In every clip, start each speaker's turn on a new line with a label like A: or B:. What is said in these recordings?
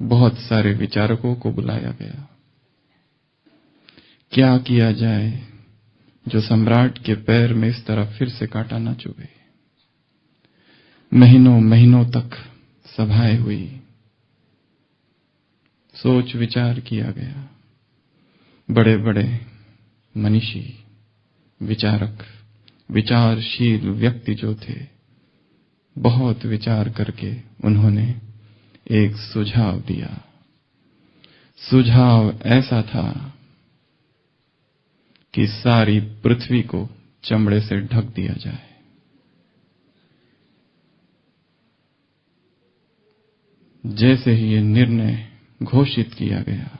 A: बहुत सारे विचारकों को बुलाया गया। क्या किया जाए जो सम्राट के पैर में इस तरह फिर से कांटा न चुभे। महीनों महीनों तक सभाएं हुई, सोच विचार किया गया। बड़े बड़े मनीषी, विचारक, विचारशील व्यक्ति जो थे, बहुत विचार करके उन्होंने एक सुझाव दिया। सुझाव ऐसा था कि सारी पृथ्वी को चमड़े से ढक दिया जाए। जैसे ही ये निर्णय घोषित किया गया,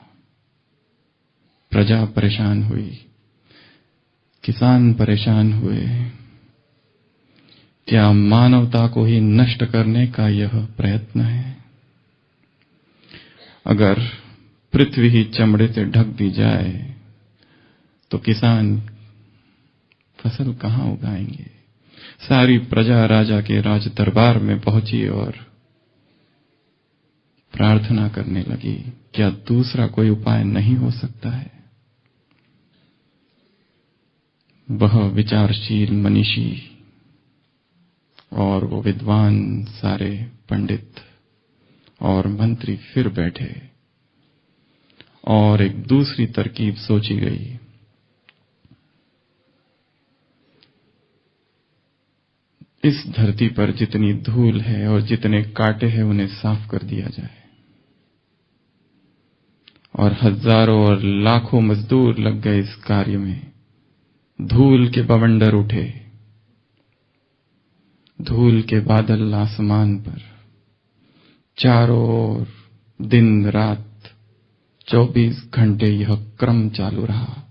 A: प्रजा परेशान हुई, किसान परेशान हुए। क्या मानवता को ही नष्ट करने का यह प्रयत्न है? अगर पृथ्वी ही चमड़े से ढक दी जाए तो किसान फसल कहां उगाएंगे? सारी प्रजा राजा के राज दरबार में पहुंची और प्रार्थना करने लगी, क्या दूसरा कोई उपाय नहीं हो सकता है? वह विचारशील मनीषी और वो विद्वान सारे पंडित और मंत्री फिर बैठे और एक दूसरी तरकीब सोची गई। इस धरती पर जितनी धूल है और जितने कांटे हैं उन्हें साफ कर दिया जाए और हजारों और लाखों मजदूर लग गए इस कार्य में। धूल के बवंडर उठे, धूल के बादल आसमान पर, चारों ओर दिन रात 24 घंटे यह क्रम चालू रहा।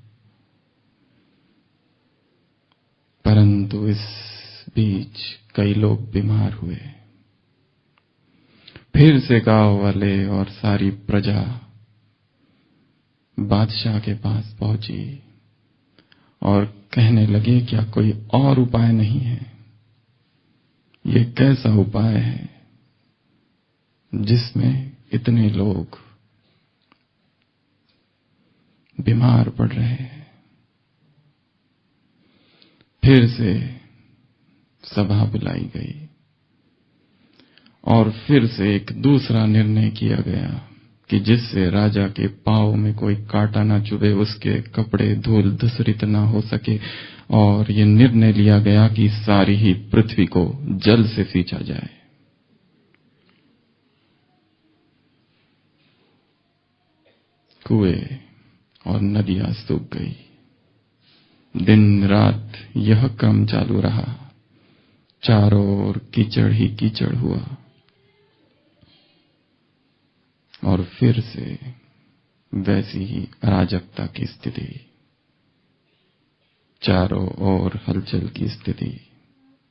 A: परंतु इस बीच कई लोग बीमार हुए। फिर से गांव वाले और सारी प्रजा बादशाह के पास पहुंची और कहने लगे, क्या कोई और उपाय नहीं है? ये कैसा उपाय है जिसमें इतने लोग बीमार पड़ रहे हैं? फिर से सभा बुलाई गई और फिर से एक दूसरा निर्णय किया गया कि जिससे राजा के पांव में कोई कांटा ना चुभे, उसके कपड़े धूल धूसरित ना हो सके। और ये निर्णय लिया गया कि सारी ही पृथ्वी को जल से सींचा जाए। कुएं और नदियां सूख गई। दिन रात यह क्रम चालू रहा। चारों ओर कीचड़ ही कीचड़ हुआ और फिर से वैसी ही अराजकता की स्थिति, चारों ओर हलचल की स्थिति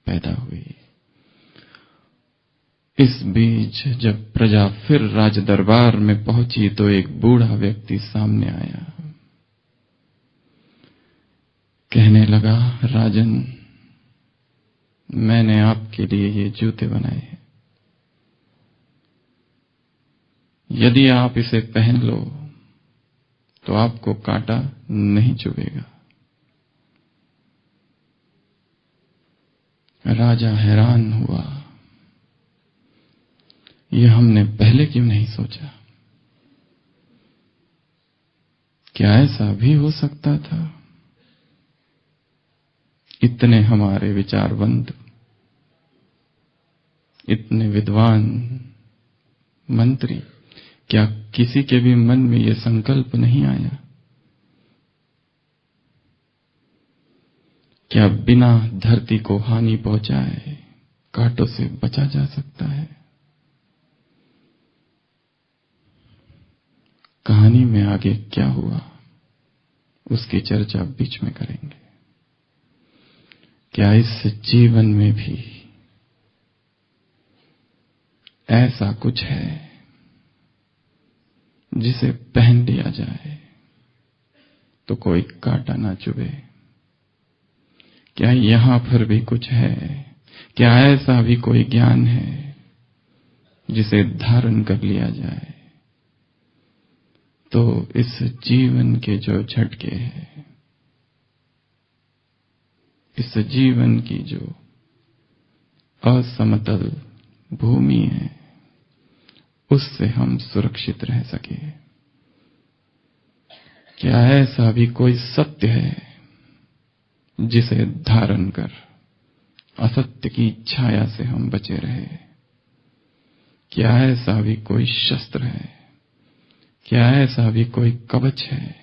A: पैदा हुई। इस बीच जब प्रजा फिर राज दरबार में पहुंची तो एक बूढ़ा व्यक्ति सामने आया। कहने लगा, राजन, मैंने आपके लिए ये जूते बनाए हैं। यदि आप इसे पहन लो तो आपको कांटा नहीं चुभेगा। राजा हैरान हुआ, यह हमने पहले क्यों नहीं सोचा? क्या ऐसा भी हो सकता था? इतने हमारे विचारवंत, इतने विद्वान मंत्री, क्या किसी के भी मन में यह संकल्प नहीं आया? क्या बिना धरती को हानि पहुंचाए कांटों से बचा जा सकता है? कहानी में आगे क्या हुआ उसकी चर्चा बीच में करेंगे। क्या इस जीवन में भी ऐसा कुछ है जिसे पहन लिया जाए तो कोई कांटा ना चुभे? क्या यहां पर भी कुछ है? क्या ऐसा भी कोई ज्ञान है जिसे धारण कर लिया जाए तो इस जीवन के जो झटके हैं, इस जीवन की जो असमतल भूमि है, उससे हम सुरक्षित रह सके। क्या ऐसा भी कोई सत्य है जिसे धारण कर असत्य की छाया से हम बचे रहे? क्या ऐसा भी कोई शस्त्र है? क्या ऐसा भी कोई कवच है?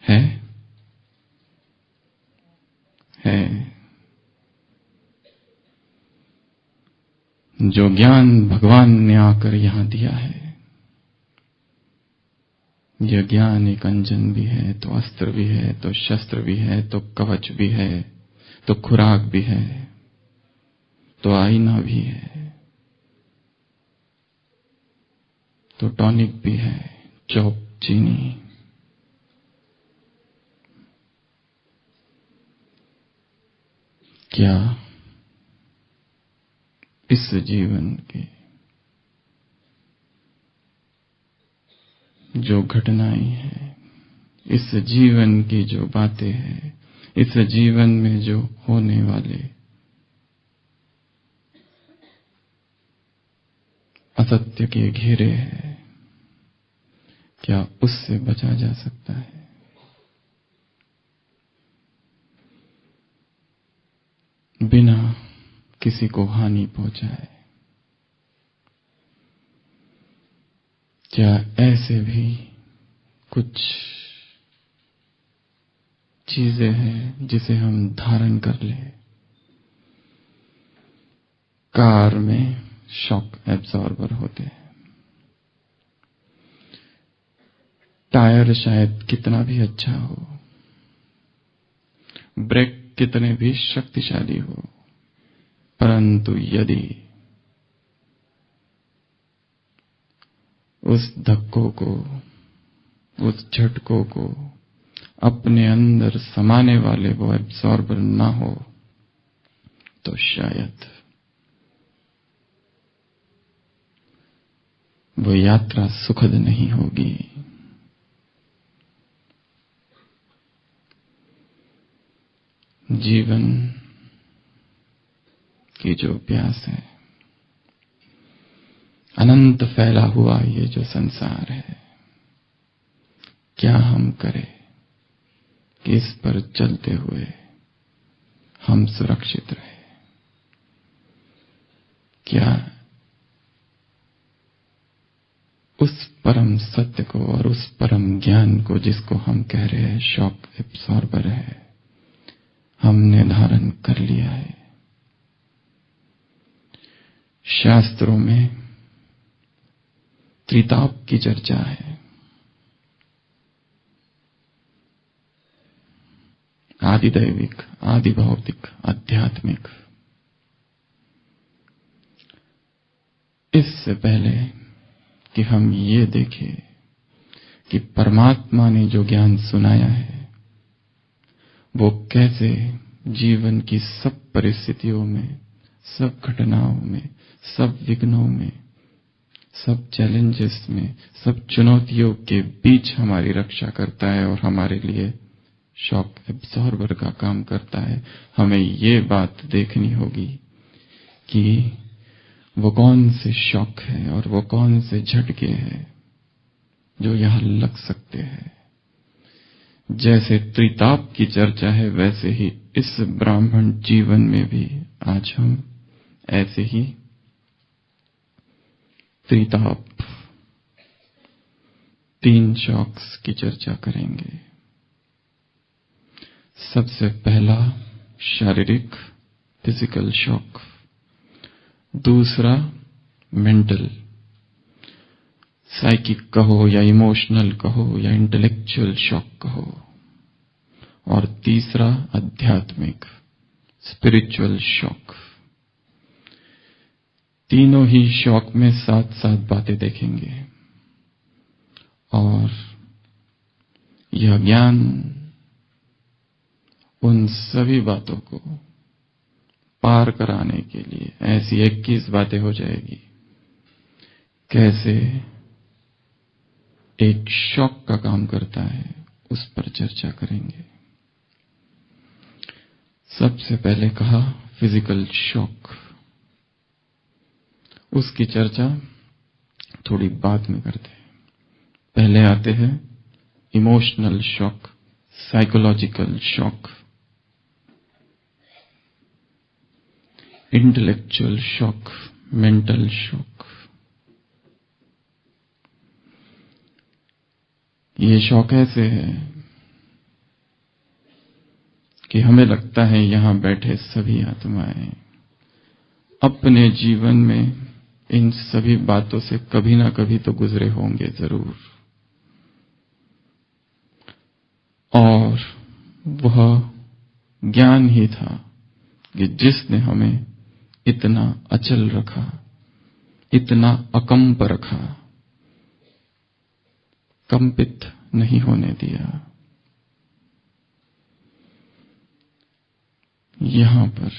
A: है जो ज्ञान भगवान ने आकर यहां दिया है। यह ज्ञान एक अंजन भी है, तो अस्त्र भी है, तो शस्त्र भी है, तो कवच भी है, तो खुराक भी है, तो आईना भी है, तो टॉनिक भी है, चौक चीनी। क्या इस जीवन के जो घटनाएं हैं, इस जीवन की जो बातें हैं, इस जीवन में जो होने वाले असत्य के घेरे हैं, क्या उससे बचा जा सकता है? बिना किसी को हानि पहुंचाए? क्या ऐसे भी कुछ चीजें हैं जिसे हम धारण कर लें? कार में शॉक एब्जॉर्बर होते हैं। टायर शायद कितना भी अच्छा हो, ब्रेक कितने भी शक्तिशाली हो, परंतु यदि उस धक्कों को, उस झटकों को अपने अंदर समाने वाले वो एब्जॉर्बर ना हो, तो शायद वो यात्रा सुखद नहीं होगी। जीवन की जो प्यास है, अनंत फैला हुआ ये जो संसार है, क्या हम करें कि इस पर चलते हुए हम सुरक्षित रहे? क्या उस परम सत्य को और उस परम ज्ञान को, जिसको हम कह रहे हैं शॉक एब्जॉर्बर है, हमने धारण कर लिया है? शास्त्रों में त्रिताप की चर्चा है। आदिदैविक, आदि भौतिक, आध्यात्मिक। इससे पहले कि हम ये देखें कि परमात्मा ने जो ज्ञान सुनाया है, वो कैसे जीवन की सब परिस्थितियों में, सब घटनाओं में, सब विघ्नों में, सब चैलेंजेस में, सब चुनौतियों के बीच हमारी रक्षा करता है और हमारे लिए शॉक एब्जॉर्बर का काम करता है। हमें ये बात देखनी होगी कि वो कौन से शॉक है और वो कौन से झटके हैं जो यहां लग सकते हैं। जैसे त्रिताप की चर्चा है, वैसे ही इस ब्राह्मण जीवन में भी आज हम ऐसे ही त्रिताप, 3 शॉक्स की चर्चा करेंगे। सबसे पहला शारीरिक, फिजिकल शॉक। दूसरा मेंटल, साइकिक कहो या इमोशनल कहो या इंटेलेक्चुअल शॉक कहो। और तीसरा आध्यात्मिक, स्पिरिचुअल शॉक। तीनों ही शॉक में साथ साथ बातें देखेंगे और यह ज्ञान उन सभी बातों को पार कराने के लिए ऐसी 21 बातें हो जाएगी। कैसे एक शॉक का काम करता है, उस पर चर्चा करेंगे। सबसे पहले कहा फिजिकल शॉक, उसकी चर्चा थोड़ी बाद में करते हैं। पहले आते हैं emotional shock, psychological shock, intellectual shock, mental shock. ये शॉक ऐसे है कि हमें लगता है यहां बैठे सभी आत्माएं अपने जीवन में इन सभी बातों से कभी ना कभी तो गुजरे होंगे जरूर, और वह ज्ञान ही था कि जिसने हमें इतना अचल रखा, इतना अकंप रखा, कंपित नहीं होने दिया। यहां पर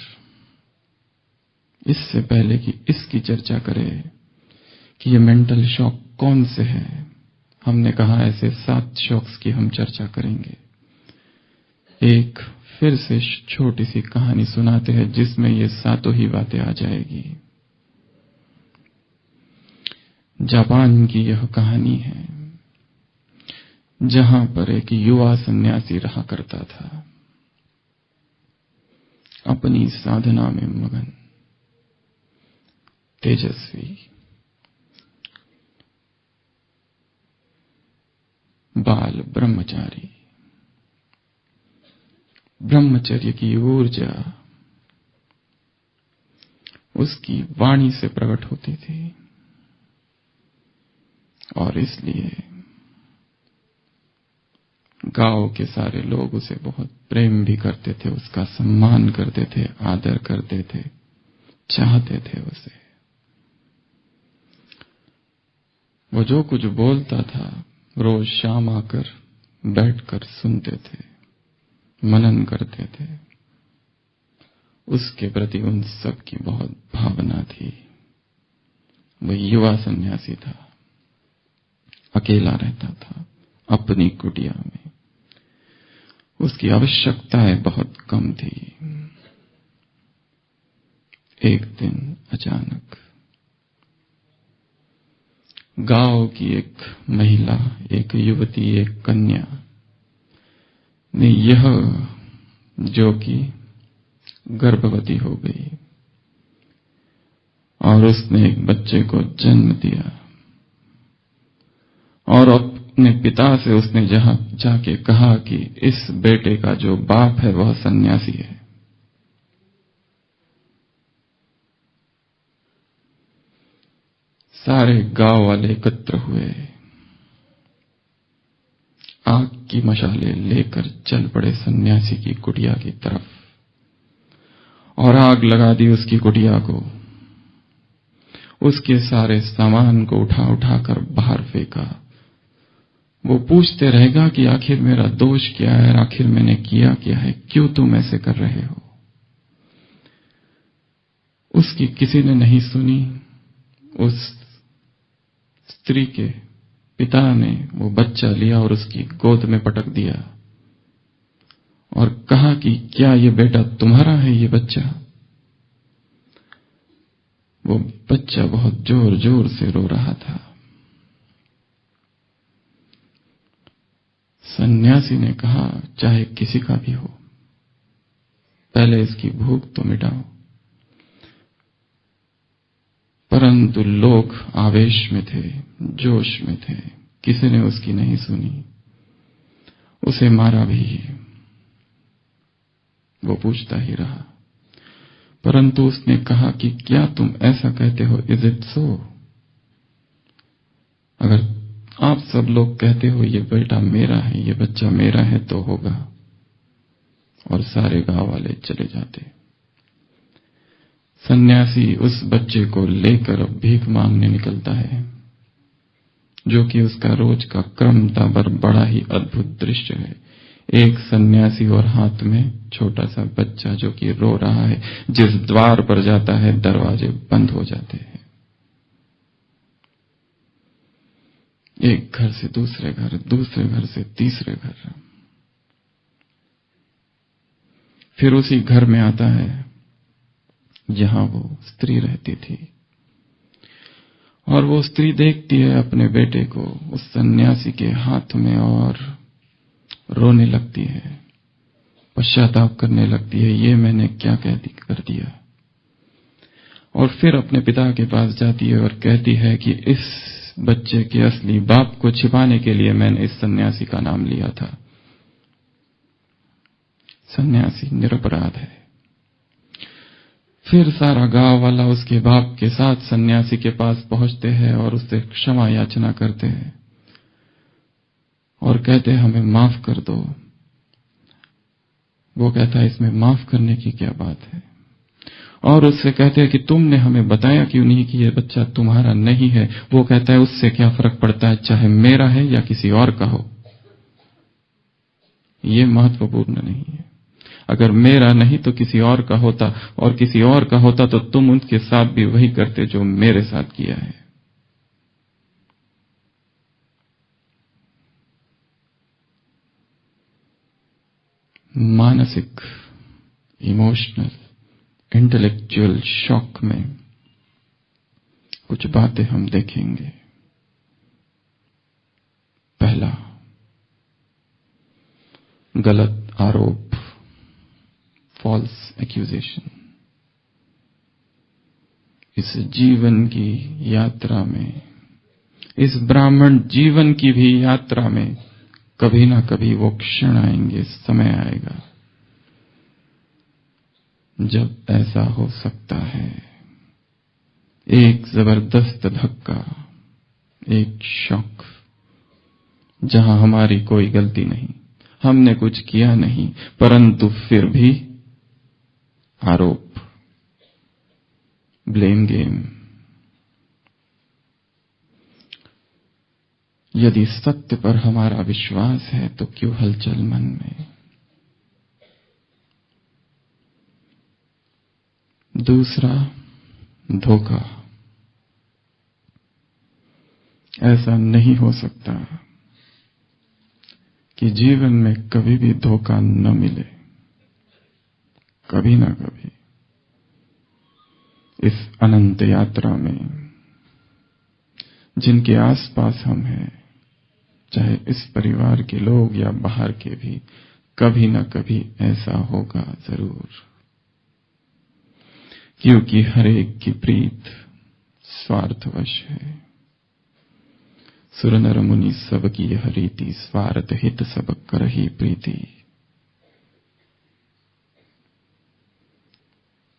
A: इससे पहले कि इसकी चर्चा करें कि ये मेंटल शॉक कौन से है, हमने कहा ऐसे 7 शॉक्स की हम चर्चा करेंगे। एक फिर से छोटी सी कहानी सुनाते हैं जिसमें ये 7 ही बातें आ जाएगी। जापान की यह कहानी है जहां पर एक युवा सन्यासी रहा करता था, अपनी साधना में मगन, तेजस्वी, बाल ब्रह्मचारी। ब्रह्मचर्य की ऊर्जा उसकी वाणी से प्रकट होती थी और इसलिए गांव के सारे लोग उसे बहुत प्रेम भी करते थे, उसका सम्मान करते थे, आदर करते थे, चाहते थे उसे। वो जो कुछ बोलता था रोज शाम आकर बैठकर सुनते थे, मनन करते थे। उसके प्रति उन सब की बहुत भावना थी। वो युवा सन्यासी था, अकेला रहता था अपनी कुटिया में, उसकी आवश्यकताएं बहुत कम थी। एक दिन अचानक गांव की एक महिला, एक युवती, एक कन्या ने यह जो कि गर्भवती हो गई और उसने एक बच्चे को जन्म दिया और अपने पिता से उसने जहां जाके कहा कि इस बेटे का जो बाप है वह सन्यासी है। सारे गांव वाले एकत्र हुए, आग की मशालें लेकर चल पड़े सन्यासी की कुटिया की तरफ और आग लगा दी उसकी कुटिया को। उसके सारे सामान को उठा उठाकर बाहर फेंका। वो पूछते रहेगा कि आखिर मेरा दोष क्या है, आखिर मैंने किया क्या है, क्यों तुम ऐसे कर रहे हो। उसकी किसी ने नहीं सुनी। उस स्त्री के पिता ने वो बच्चा लिया और उसकी गोद में पटक दिया और कहा कि क्या ये बेटा तुम्हारा है, ये बच्चा। वो बच्चा बहुत जोर जोर से रो रहा था। सन्यासी ने कहा चाहे किसी का भी हो, पहले इसकी भूख तो मिटाओ। परंतु लोग आवेश में थे, जोश में थे, किसी ने उसकी नहीं सुनी, उसे मारा भी। वो पूछता ही रहा, परंतु उसने कहा कि क्या तुम ऐसा कहते हो, इज इट सो? अगर आप सब लोग कहते हो ये बेटा मेरा है, ये बच्चा मेरा है तो होगा। और सारे गांव वाले चले जाते। सन्यासी उस बच्चे को लेकर अब भीख मांगने निकलता है, जो कि उसका रोज का क्रम था। बड़ा ही अद्भुत दृश्य है। एक सन्यासी और हाथ में छोटा सा बच्चा जो कि रो रहा है। जिस द्वार पर जाता है दरवाजे बंद हो जाते हैं। एक घर से दूसरे घर, दूसरे घर से तीसरे घर, फिर उसी घर में आता है जहां वो स्त्री रहती थी। और वो स्त्री देखती है अपने बेटे को उस सन्यासी के हाथ में और रोने लगती है, पश्चाताप करने लगती है, ये मैंने क्या कर दिया। और फिर अपने पिता के पास जाती है और कहती है कि इस बच्चे के असली बाप को छिपाने के लिए मैंने इस सन्यासी का नाम लिया था। सन्यासी निरपराध है। फिर सारा गांव वाला उसके बाप के साथ सन्यासी के पास पहुंचते हैं और उससे क्षमा याचना करते हैं और कहते हैं हमें माफ कर दो। वो कहता है इसमें माफ करने की क्या बात है, और उससे कहते हैं कि तुमने हमें बताया क्यों नहीं कि ये बच्चा तुम्हारा नहीं है। वो कहता है उससे क्या फर्क पड़ता है, चाहे मेरा है या किसी और का हो, ये महत्वपूर्ण नहीं है। अगर मेरा नहीं तो किसी और का होता, और किसी और का होता तो तुम उनके साथ भी वही करते जो मेरे साथ किया है। मानसिक, इमोशनल, इंटेलेक्चुअल शॉक में कुछ बातें हम देखेंगे। पहला, गलत आरोप, फॉल्स एक्यूजेशन। इस जीवन की यात्रा में, इस ब्राह्मण जीवन की भी यात्रा में कभी ना कभी वो क्षण आएंगे, समय आएगा जब ऐसा हो सकता है। एक जबरदस्त धक्का, एक शॉक, जहां हमारी कोई गलती नहीं, हमने कुछ किया नहीं, परंतु फिर भी आरोप, ब्लेम गेम। यदि सत्य पर हमारा विश्वास है तो क्यों हलचल मन में। दूसरा, धोखा। ऐसा नहीं हो सकता कि जीवन में कभी भी धोखा न मिले, कभी ना कभी। इस अनंत यात्रा में जिनके आसपास हम हैं, चाहे इस परिवार के लोग या बाहर के भी, कभी ना कभी ऐसा होगा जरूर, क्योंकि हर एक की प्रीत स्वार्थवश है। सुर नर मुनि सब की यह रीति, स्वार्थ हित सब करहि प्रीति।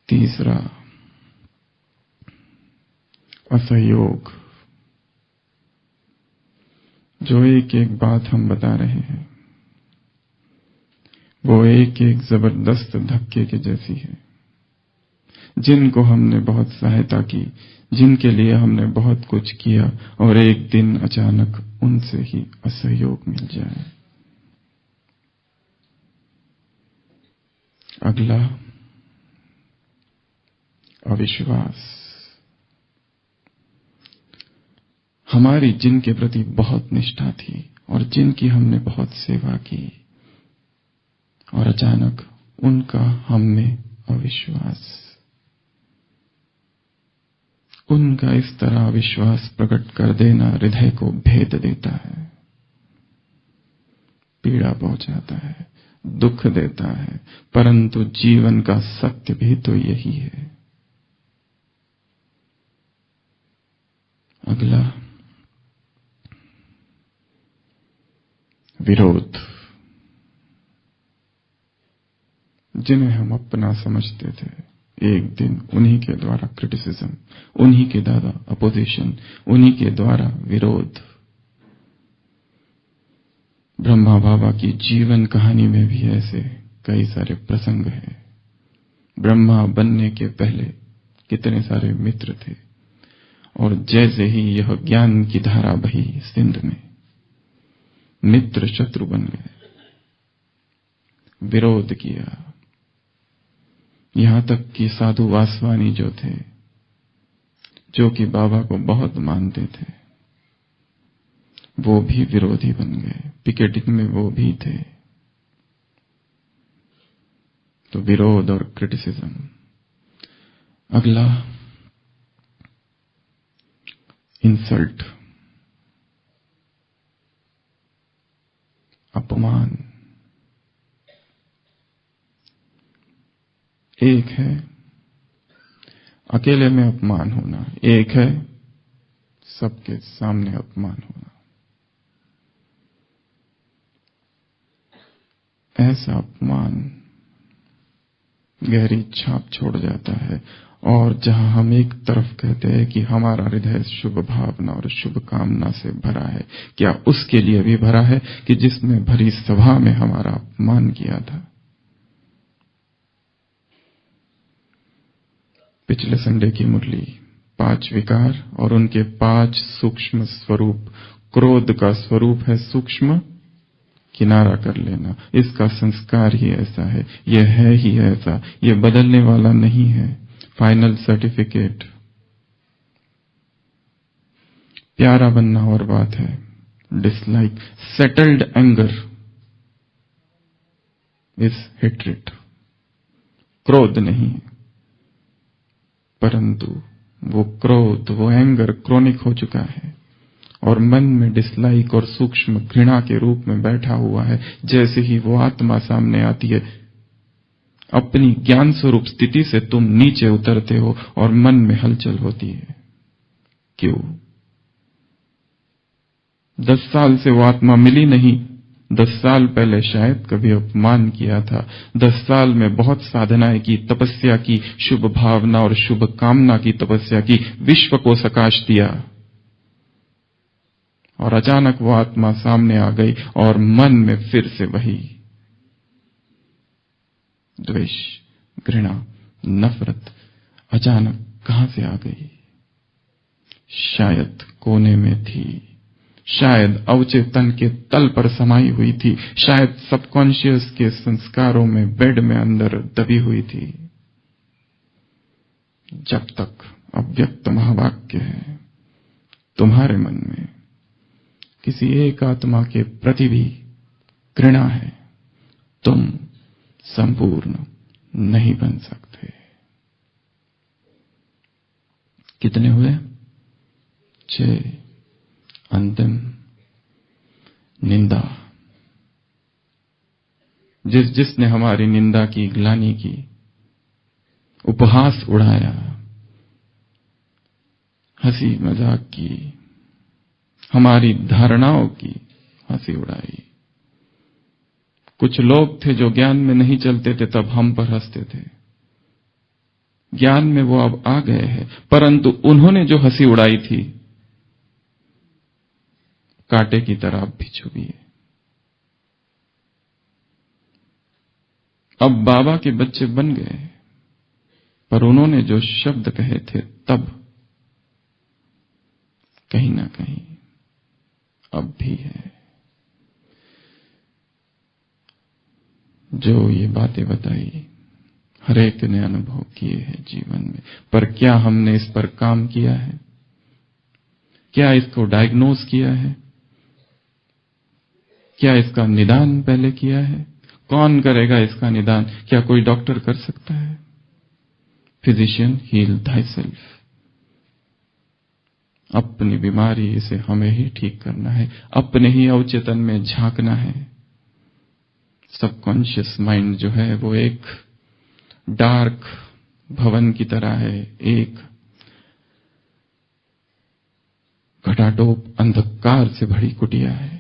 A: तीसरा, असहयोग। जो एक एक बात हम बता रहे हैं वो एक एक जबरदस्त धक्के के जैसी है। जिनको हमने बहुत सहायता की, जिनके लिए हमने बहुत कुछ किया, और एक दिन अचानक उनसे ही असहयोग मिल जाए। अगला, अविश्वास। हमारी जिनके प्रति बहुत निष्ठा थी और जिनकी हमने बहुत सेवा की, और अचानक उनका हम में अविश्वास। उनका इस तरह विश्वास प्रकट कर देना हृदय को भेद देता है, पीड़ा पहुंचाता है, दुख देता है, परंतु जीवन का सत्य भी तो यही है। अगला, विरोध। जिन्हें हम अपना समझते थे, एक दिन उन्हीं के द्वारा क्रिटिसिज्म, उन्हीं के द्वारा अपोजिशन, उन्हीं के द्वारा विरोध। ब्रह्मा बाबा की जीवन कहानी में भी ऐसे कई सारे प्रसंग हैं। ब्रह्मा बनने के पहले कितने सारे मित्र थे, और जैसे ही यह ज्ञान की धारा बही सिंध में, मित्र शत्रु बन गए, विरोध किया। यहां तक कि साधु वासवानी जो थे, जो कि बाबा को बहुत मानते थे, वो भी विरोधी बन गए, पिकेटिंग में वो भी थे। तो विरोध और क्रिटिसिज्म। अगला इंसल्ट, अपमान। एक है अकेले में अपमान होना, एक है सबके सामने अपमान होना। ऐसा अपमान गहरी छाप छोड़ जाता है। और जहां हम एक तरफ कहते हैं कि हमारा हृदय शुभ भावना और शुभ कामना से भरा है, क्या उसके लिए भी भरा है कि जिसने भरी सभा में हमारा अपमान किया था? पिछले संडे की मुरली 5 विकार और उनके 5 सूक्ष्म स्वरूप। क्रोध का स्वरूप है सूक्ष्म, किनारा कर लेना। इसका संस्कार ही ऐसा है, यह है ही ऐसा, यह बदलने वाला नहीं है। Final certificate. प्यारा बनना और बात है, dislike. Settled anger is hatred. क्रोध नहीं, परंतु वो क्रोध, वो एंगर क्रोनिक हो चुका है और मन में डिसलाइक और सूक्ष्म घृणा के रूप में बैठा हुआ है। जैसे ही वो आत्मा सामने आती है, अपनी ज्ञान स्वरूप स्थिति से तुम नीचे उतरते हो और मन में हलचल होती है। क्यों? 10 साल से वो आत्मा मिली नहीं। 10 साल पहले शायद कभी अपमान किया था। 10 साल में बहुत साधनाएं की, तपस्या की, शुभ भावना और शुभ कामना की तपस्या की, विश्व को सकाश दिया, और अचानक वो आत्मा सामने आ गई और मन में फिर से वही द्वेष, घृणा, नफरत अचानक कहां से आ गई? शायद कोने में थी, शायद अवचेतन के तल पर समाई हुई थी, शायद सबकॉन्शियस के संस्कारों में बेड में अंदर दबी हुई थी। जब तक अव्यक्त महावाक्य है तुम्हारे मन में, किसी एक आत्मा के प्रति भी घृणा है, तुम संपूर्ण नहीं बन सकते। कितने हुए? 6। अंतिम निंदा। जिसने हमारी निंदा की, ग्लानि की, उपहास उड़ाया, हंसी मजाक की, हमारी धारणाओं की हंसी उड़ाई। कुछ लोग थे जो ज्ञान में नहीं चलते थे, तब हम पर हंसते थे। ज्ञान में वो अब आ गए हैं, परंतु उन्होंने जो हंसी उड़ाई थी, कांटे की तरह अब भी चुभी है। अब बाबा के बच्चे बन गए, पर उन्होंने जो शब्द कहे थे तब कहीं ना कहीं अब भी है। जो ये बातें बताई हर एक ने अनुभव किए हैं जीवन में, पर क्या हमने इस पर काम किया है? क्या इसको डायग्नोज किया है? क्या इसका निदान पहले किया है? कौन करेगा इसका निदान? क्या कोई डॉक्टर कर सकता है? Physician, heal thyself. अपनी बीमारी इसे हमें ही ठीक करना है, अपने ही अवचेतन में झांकना है। सबकॉन्शियस माइंड जो है वो एक डार्क भवन की तरह है, एक घटाटोप अंधकार से भरी कुटिया है।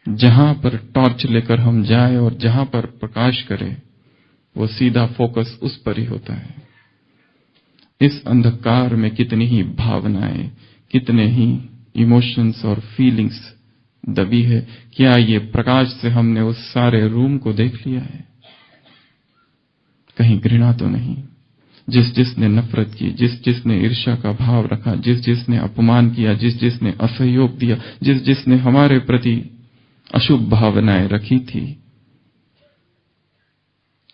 A: जहां पर टॉर्च लेकर हम जाएं और जहां पर प्रकाश करें, वो सीधा फोकस उस पर ही होता है। इस अंधकार में कितनी ही भावनाएं, कितने ही इमोशंस और फीलिंग्स दबी है। क्या ये प्रकाश से हमने उस सारे रूम को देख लिया है? कहीं घृणा तो नहीं? जिसने नफरत की, जिसने ईर्ष्या का भाव रखा, जिसने अपमान किया, जिसने असहयोग दिया, जिसने हमारे प्रति अशुभ भावनाएं रखी थी,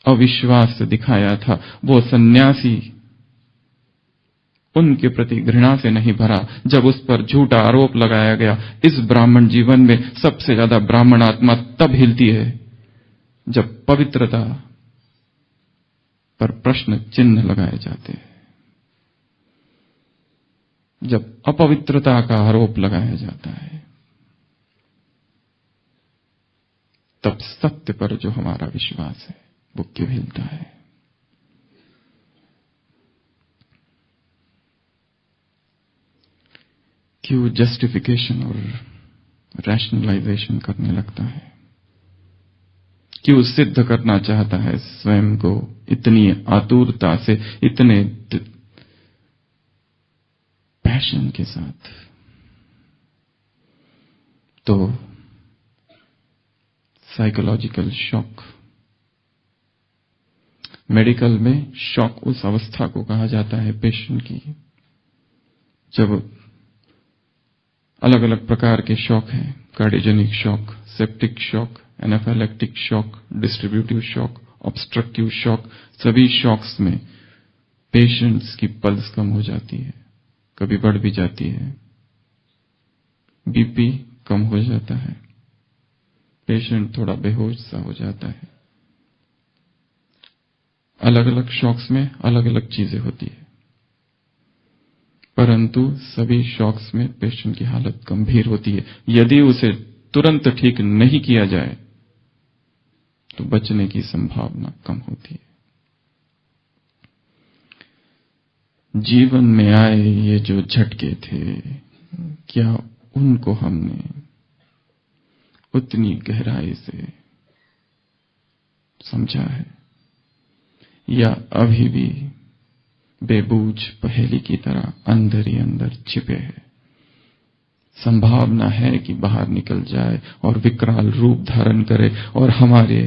A: अविश्वास दिखाया था, वो सन्यासी उनके प्रति घृणा से नहीं भरा। जब उस पर झूठा आरोप लगाया गया, इस ब्राह्मण जीवन में सबसे ज्यादा ब्राह्मण आत्मा तब हिलती है जब पवित्रता पर प्रश्न चिन्ह लगाए जाते हैं, जब अपवित्रता का आरोप लगाया जाता है, तब सत्य पर जो हमारा विश्वास है वो क्यों हिलता है। क्यों जस्टिफिकेशन और रैशनलाइजेशन करने लगता है, क्यों सिद्ध करना चाहता है स्वयं को इतनी आतुरता से, इतने पैशन के साथ। तो साइकोलॉजिकल शॉक, मेडिकल में शॉक उस अवस्था को कहा जाता है पेशेंट की जब अलग अलग प्रकार के शॉक हैं, cardiogenic shock, septic shock, anaphylactic shock, distributive shock, obstructive shock. सभी शॉक्स में पेशेंट्स की पल्स कम हो जाती है, कभी बढ़ भी जाती है, बीपी कम हो जाता है, पेशेंट थोड़ा बेहोश सा हो जाता है। अलग अलग शॉक्स में अलग अलग चीजें होती है, परंतु सभी शॉक्स में पेशेंट की हालत गंभीर होती है। यदि उसे तुरंत ठीक नहीं किया जाए तो बचने की संभावना कम होती है। जीवन में आए ये जो झटके थे, क्या उनको हमने उतनी गहराई से समझा है, या अभी भी बेबूझ पहेली की तरह अंदर ही अंदर छिपे हैं। संभावना है कि बाहर निकल जाए और विकराल रूप धारण करे और हमारे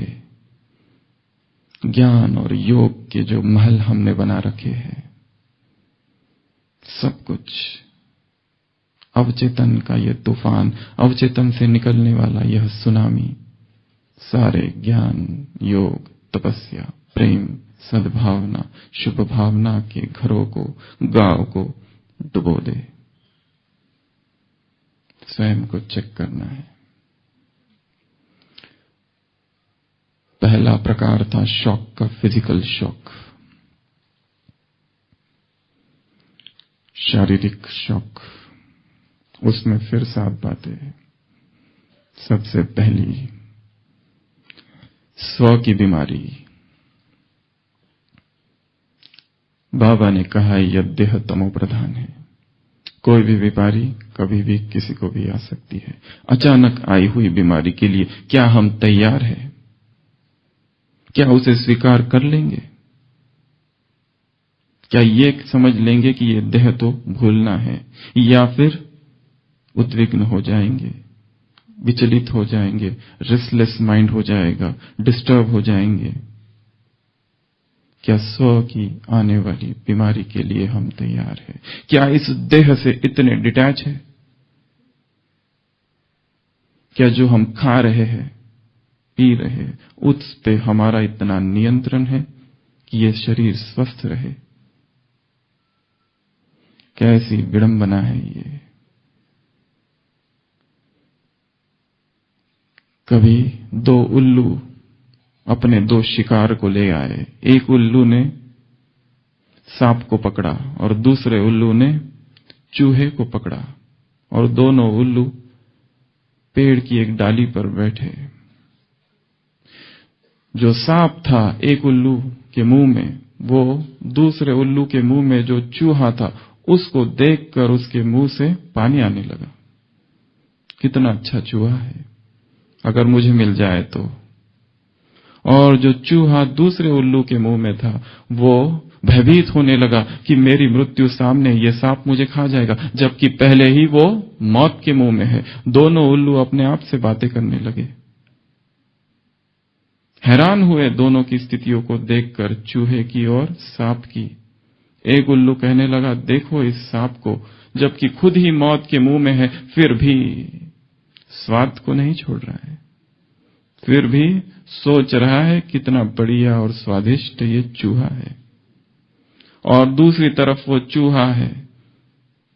A: ज्ञान और योग के जो महल हमने बना रखे हैं, सब कुछ अवचेतन का यह तूफान, अवचेतन से निकलने वाला यह सुनामी, सारे ज्ञान, योग, तपस्या, प्रेम, सद्भावना, शुभ भावना के घरों को, गांव को डुबो दे। स्वयं को चेक करना है। पहला प्रकार था शॉक का, फिजिकल शॉक, शारीरिक शॉक। उसमें फिर 7 बातें। सबसे पहली, स्व की बीमारी। बाबा ने कहा यह देह तमो प्रधान है। कोई भी बीमारी कभी भी किसी को भी आ सकती है। अचानक आई हुई बीमारी के लिए क्या हम तैयार हैं? क्या उसे स्वीकार कर लेंगे? क्या ये समझ लेंगे कि ये देह तो भूलना है, या फिर उद्विग्न हो जाएंगे, विचलित हो जाएंगे, रेस्टलेस माइंड हो जाएगा, डिस्टर्ब हो जाएंगे? क्या स्व की आने वाली बीमारी के लिए हम तैयार हैं? क्या इस देह से इतने डिटैच है? क्या जो हम खा रहे हैं, पी रहे हैं, उस पे हमारा इतना नियंत्रण है कि ये शरीर स्वस्थ रहे? कैसी विडंबना है ये। कभी 2 उल्लू अपने 2 शिकार को ले आए। एक उल्लू ने सांप को पकड़ा और दूसरे उल्लू ने चूहे को पकड़ा, और दोनों उल्लू पेड़ की एक डाली पर बैठे। जो सांप था एक उल्लू के मुंह में, वो दूसरे उल्लू के मुंह में जो चूहा था, उसको देखकर उसके मुंह से पानी आने लगा। कितना अच्छा चूहा है, अगर मुझे मिल जाए तो। और जो चूहा दूसरे उल्लू के मुंह में था, वो भयभीत होने लगा कि मेरी मृत्यु सामने, ये सांप मुझे खा जाएगा, जबकि पहले ही वो मौत के मुंह में है। दोनों उल्लू अपने आप से बातें करने लगे। हैरान हुए दोनों की स्थितियों को देखकर, चूहे की और सांप की। एक उल्लू कहने लगा, देखो इस सांप को, जबकि खुद ही मौत के मुंह में है, फिर भी स्वाद को नहीं छोड़ रहा है, फिर भी सोच रहा है कितना बढ़िया और स्वादिष्ट ये चूहा है। और दूसरी तरफ वो चूहा है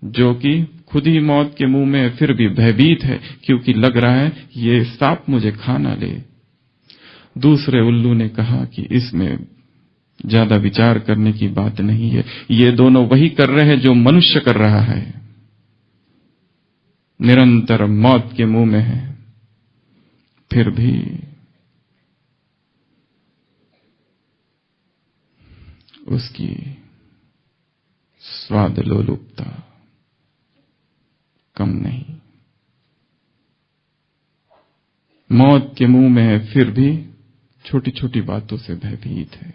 A: जो कि खुद ही मौत के मुंह में फिर भी भयभीत है, क्योंकि लग रहा है ये सांप मुझे खा ना ले। दूसरे उल्लू ने कहा कि इसमें ज्यादा विचार करने की बात नहीं है, ये दोनों वही कर रहे हैं जो मनुष्य कर रहा है, निरंतर मौत के मुंह में है, फिर भी उसकी स्वाद लोलुपता कम नहीं। मौत के मुंह में है, फिर भी छोटी छोटी बातों से भयभीत है।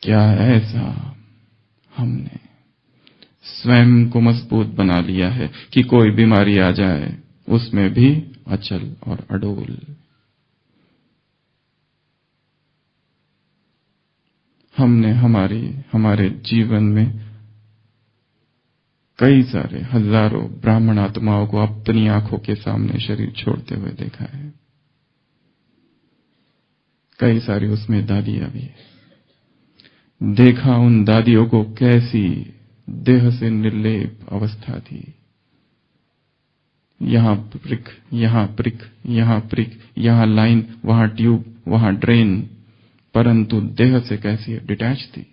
A: क्या ऐसा हमने स्वयं को मजबूत बना लिया है कि कोई बीमारी आ जाए उसमें भी अचल और अडोल? हमने हमारे जीवन में कई सारे हजारों ब्राह्मण आत्माओं को अपनी आंखों के सामने शरीर छोड़ते हुए देखा है। कई सारी उसमें दादियां भी है। देखा उन दादियों को कैसी देह से निर्लेप अवस्था थी। यहां प्रिक, यहां प्रिक, यहां प्रिक, यहां लाइन, वहां ट्यूब, वहां ड्रेन, परंतु देह से कैसी डिटैच थी।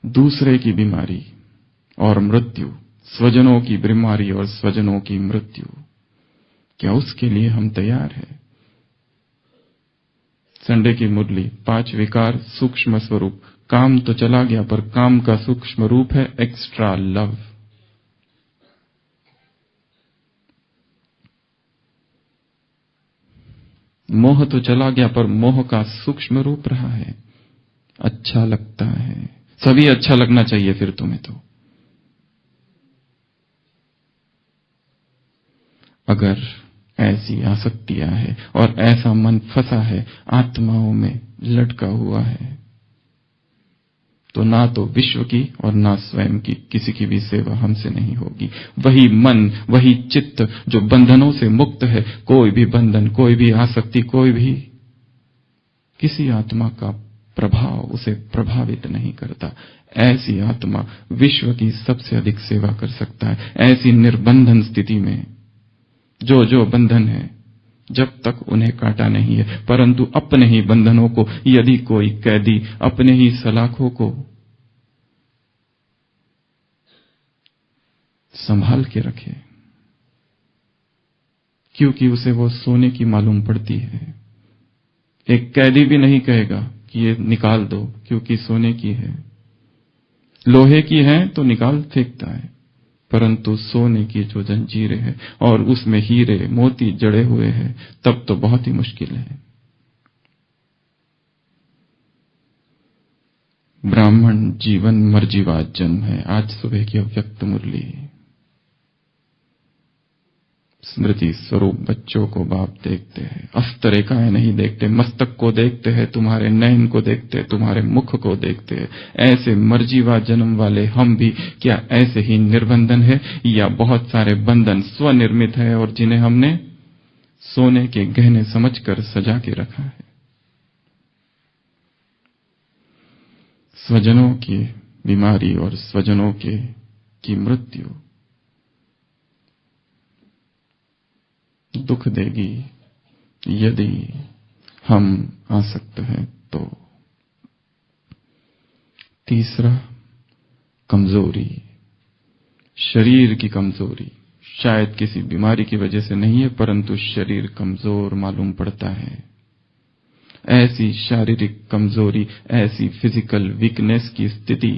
A: दूसरे की बीमारी और मृत्यु, स्वजनों की बीमारी और स्वजनों की मृत्यु, क्या उसके लिए हम तैयार हैं? संडे की मुरली, 5 विकार सूक्ष्म स्वरूप। काम तो चला गया, पर काम का सूक्ष्म रूप है एक्स्ट्रा लव। मोह तो चला गया, पर मोह का सूक्ष्म रूप रहा है। अच्छा लगता है, सभी अच्छा लगना चाहिए फिर तुम्हें तो। अगर ऐसी आसक्तियां है और ऐसा मन फंसा है, आत्माओं में लटका हुआ है, तो ना तो विश्व की और ना स्वयं की किसी की भी सेवा हमसे नहीं होगी। वही मन, वही चित्त जो बंधनों से मुक्त है, कोई भी बंधन, कोई भी आसक्ति, कोई भी किसी आत्मा का प्रभाव उसे प्रभावित नहीं करता। ऐसी आत्मा विश्व की सबसे अधिक सेवा कर सकता है। ऐसी निर्बंधन स्थिति में जो बंधन है, जब तक उन्हें काटा नहीं है, परंतु अपने ही बंधनों को यदि कोई कैदी अपने ही सलाखों को संभाल के रखे, क्योंकि उसे वो सोने की मालूम पड़ती है। एक कैदी भी नहीं कहेगा कि ये निकाल दो, क्योंकि सोने की है। लोहे की है तो निकाल फेंकता है, परंतु सोने की जो जंजीरें हैं और उसमें हीरे मोती जड़े हुए हैं, तब तो बहुत ही मुश्किल है। ब्राह्मण जीवन मर्जीवाद जन्म है। आज सुबह की अव्यक्त मुरली, स्मृति स्वरूप बच्चों को बाप देखते हैं, अस्तरेखाएं नहीं देखते, मस्तक को देखते हैं, तुम्हारे नयन को देखते हैं, तुम्हारे मुख को देखते हैं। ऐसे मर्जीवा जन्म वाले हम भी क्या ऐसे ही निर्बंधन है, या बहुत सारे बंधन स्वनिर्मित है और जिन्हें हमने सोने के गहने समझकर सजा के रखा है? स्वजनों की बीमारी और स्वजनों की मृत्यु दुख देगी यदि हम आसक्त हैं तो। तीसरा, कमजोरी, शरीर की कमजोरी। शायद किसी बीमारी की वजह से नहीं है, परंतु शरीर कमजोर मालूम पड़ता है। ऐसी शारीरिक कमजोरी, ऐसी फिजिकल वीकनेस की स्थिति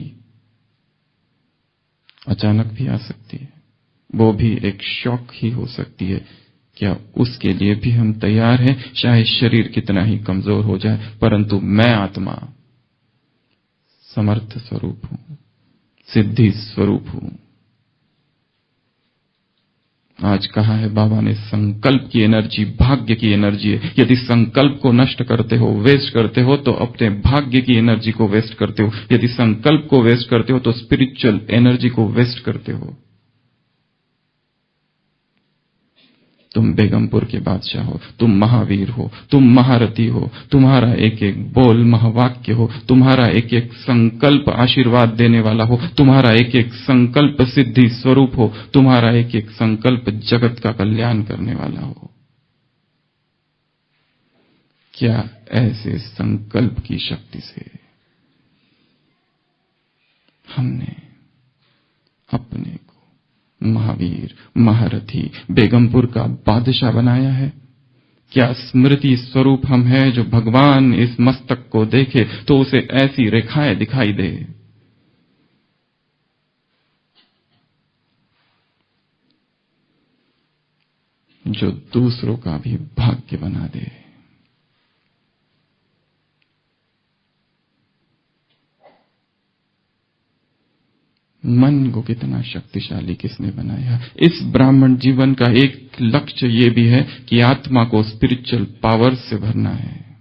A: अचानक भी आ सकती है। वो भी एक शॉक ही हो सकती है। क्या उसके लिए भी हम तैयार हैं? चाहे शरीर कितना ही कमजोर हो जाए, परंतु मैं आत्मा समर्थ स्वरूप हूं, सिद्धि स्वरूप हूं। आज कहा है बाबा ने, संकल्प की एनर्जी भाग्य की एनर्जी है। यदि संकल्प को नष्ट करते हो, वेस्ट करते हो, तो अपने भाग्य की एनर्जी को वेस्ट करते हो। यदि संकल्प को वेस्ट करते हो तो स्पिरिचुअल एनर्जी को वेस्ट करते हो। तुम बेगमपुर के बादशाह हो, तुम महावीर हो, तुम महारथी हो, तुम्हारा एक एक बोल महावाक्य हो, तुम्हारा एक एक संकल्प आशीर्वाद देने वाला हो, तुम्हारा एक एक संकल्प सिद्धि स्वरूप हो, तुम्हारा एक एक संकल्प जगत का कल्याण करने वाला हो। क्या ऐसे संकल्प की शक्ति से हमने अपने को महावीर, महारथी, बेगमपुर का बादशाह बनाया है? क्या स्मृति स्वरूप हम हैं जो भगवान इस मस्तक को देखे तो उसे ऐसी रेखाएं दिखाई दे? जो दूसरों का भी भाग्य बना दे। मन को कितना शक्तिशाली किसने बनाया? इस ब्राह्मण जीवन का एक लक्ष्य ये भी है कि आत्मा को स्पिरिचुअल पावर से भरना है।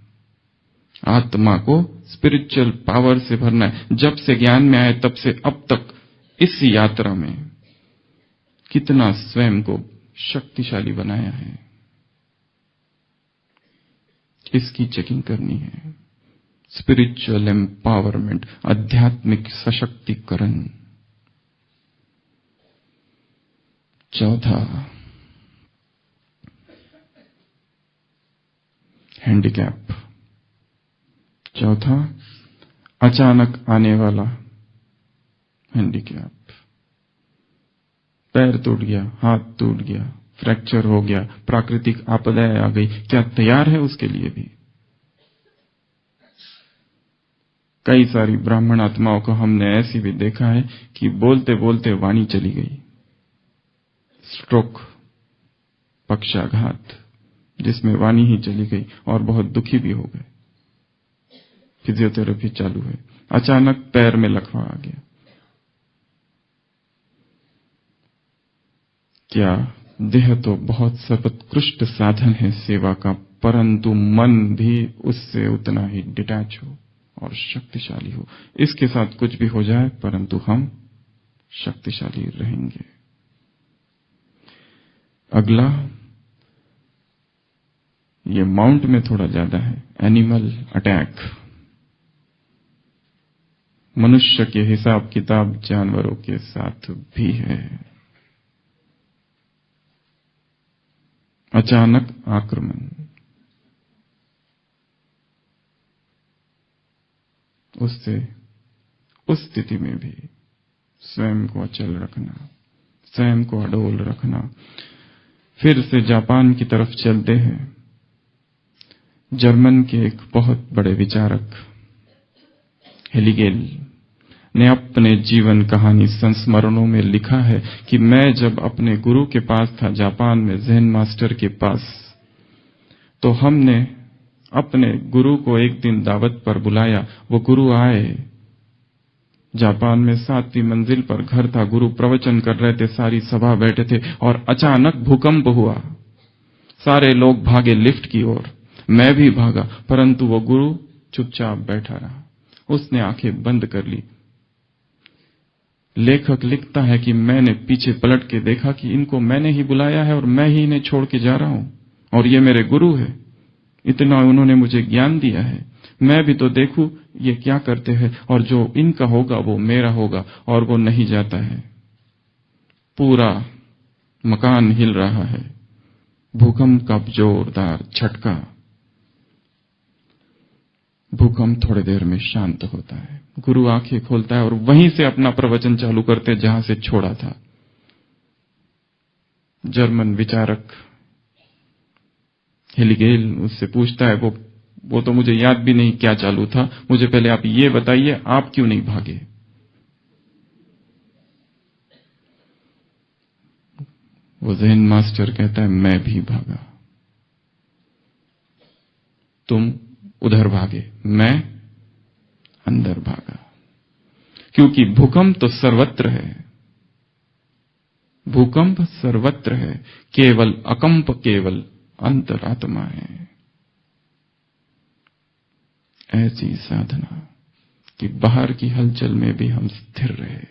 A: आत्मा को स्पिरिचुअल पावर से भरना है। जब से ज्ञान में आए तब से अब तक इस यात्रा में कितना स्वयं को शक्तिशाली बनाया है, इसकी चेकिंग करनी है। स्पिरिचुअल एम्पावरमेंट, आध्यात्मिक सशक्तिकरण। चौथा, हैंडीकैप। चौथा, अचानक आने वाला हैंडीकैप। पैर टूट गया, हाथ टूट गया, फ्रैक्चर हो गया, प्राकृतिक आपदाएं आ गई, क्या तैयार है उसके लिए भी? कई सारी ब्राह्मण आत्माओं को हमने ऐसी भी देखा है कि बोलते बोलते वाणी चली गई। स्ट्रोक, पक्षाघात, जिसमें वाणी ही चली गई और बहुत दुखी भी हो गए। फिजियोथेरेपी चालू है, अचानक पैर में लकवा आ गया। क्या देह तो बहुत सर्वोत्कृष्ट साधन है सेवा का, परंतु मन भी उससे उतना ही डिटैच हो और शक्तिशाली हो। इसके साथ कुछ भी हो जाए परंतु हम शक्तिशाली रहेंगे। अगला, ये माउंट में थोड़ा ज्यादा है, एनिमल अटैक। मनुष्य के हिसाब किताब जानवरों के साथ भी है। अचानक आक्रमण, उससे उस स्थिति में भी स्वयं को अचल रखना, स्वयं को अडोल रखना। फिर से जापान की तरफ चलते हैं। जर्मन के एक बहुत बड़े विचारक हेलीगेल ने अपने जीवन कहानी संस्मरणों में लिखा है कि मैं जब अपने गुरु के पास था, जापान में ज़ेन मास्टर के पास, तो हमने अपने गुरु को एक दिन दावत पर बुलाया। वो गुरु आए। जापान में 7वीं मंजिल पर घर था, गुरु प्रवचन कर रहे थे, सारी सभा बैठे थे और अचानक भूकंप हुआ। सारे लोग भागे लिफ्ट की ओर, मैं भी भागा, परंतु वो गुरु चुपचाप बैठा रहा। उसने आंखें बंद कर ली। लेखक लिखता है कि मैंने पीछे पलट के देखा कि इनको मैंने ही बुलाया है और मैं ही इन्हें छोड़ के जा रहा हूं, और ये मेरे गुरु है। इतना उन्होंने मुझे ज्ञान दिया है, मैं भी तो देखूं ये क्या करते हैं, और जो इनका होगा वो मेरा होगा, और वो नहीं जाता है। पूरा मकान हिल रहा है, भूकंप का जोरदार झटका। भूकंप थोड़ी देर में शांत होता है। गुरु आंखें खोलता है और वहीं से अपना प्रवचन चालू करते जहां से छोड़ा था। जर्मन विचारक हेलीगेल उससे पूछता है, वो तो मुझे याद भी नहीं क्या चालू था, मुझे पहले आप ये बताइए, आप क्यों नहीं भागे? वो ज़ेन मास्टर कहता है, मैं भी भागा। तुम उधर भागे, मैं अंदर भागा, क्योंकि भूकंप तो सर्वत्र है। भूकंप सर्वत्र है, केवल अकंप केवल अंतरात्मा है। ऐसी साधना कि बाहर की हलचल में भी हम स्थिर रहे।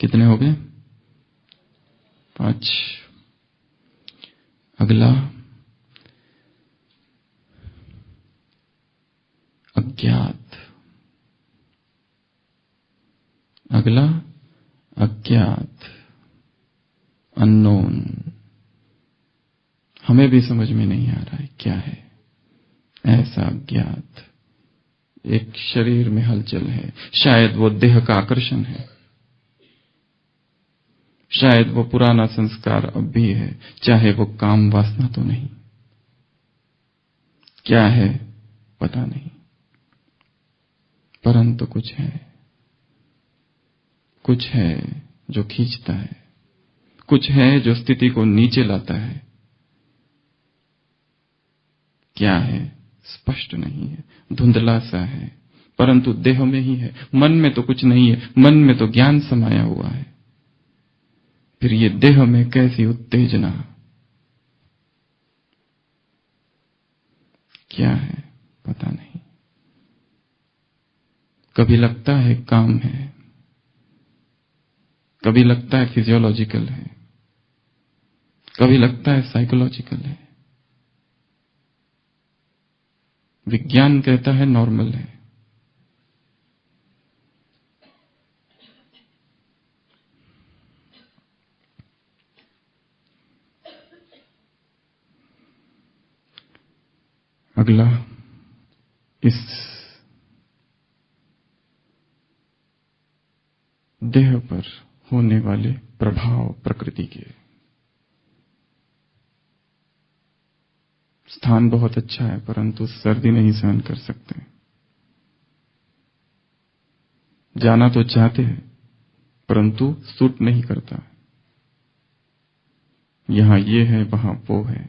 A: कितने हो गए? 5। अगला अज्ञात। अगला अज्ञात, अननोन। हमें भी समझ में नहीं आ रहा है क्या है ऐसा अज्ञात। एक शरीर में हलचल है, शायद वो देह का आकर्षण है, शायद वो पुराना संस्कार अब भी है, चाहे वो काम वासना तो नहीं। क्या है पता नहीं, परंतु कुछ है, कुछ है जो खींचता है, कुछ है जो स्थिति को नीचे लाता है। क्या है स्पष्ट नहीं है, धुंधला सा है, परंतु देह में ही है। मन में तो कुछ नहीं है, मन में तो ज्ञान समाया हुआ है। फिर ये देह में कैसी उत्तेजना, क्या है पता नहीं। कभी लगता है काम है, कभी लगता है फिजियोलॉजिकल है, कभी लगता है साइकोलॉजिकल है। विज्ञान कहता है नॉर्मल है। अगला इस देह पर होने वाले प्रभाव प्रकृति के। स्थान बहुत अच्छा है, परंतु सर्दी नहीं सहन कर सकते। जाना तो चाहते हैं, परंतु सूट नहीं करता। यहां ये है, वहां वो है,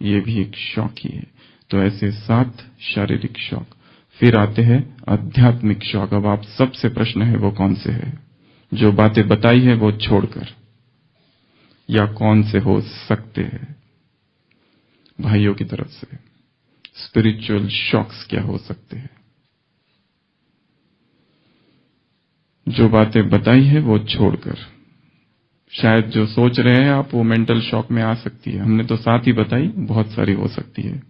A: ये भी एक शौक ही है। तो ऐसे 7 शारीरिक शौक। फिर आते हैं आध्यात्मिक शौक। अब आप सबसे प्रश्न है वो कौन से है? जो बातें बताई है वो छोड़कर, या कौन से हो सकते हैं भाइयों की तरफ से? स्पिरिचुअल शॉक्स क्या हो सकते हैं? जो बातें बताई है वो छोड़कर, शायद जो सोच रहे हैं आप वो मेंटल शॉक में आ सकती है। हमने तो 7 ही बताई, बहुत सारी हो सकती है।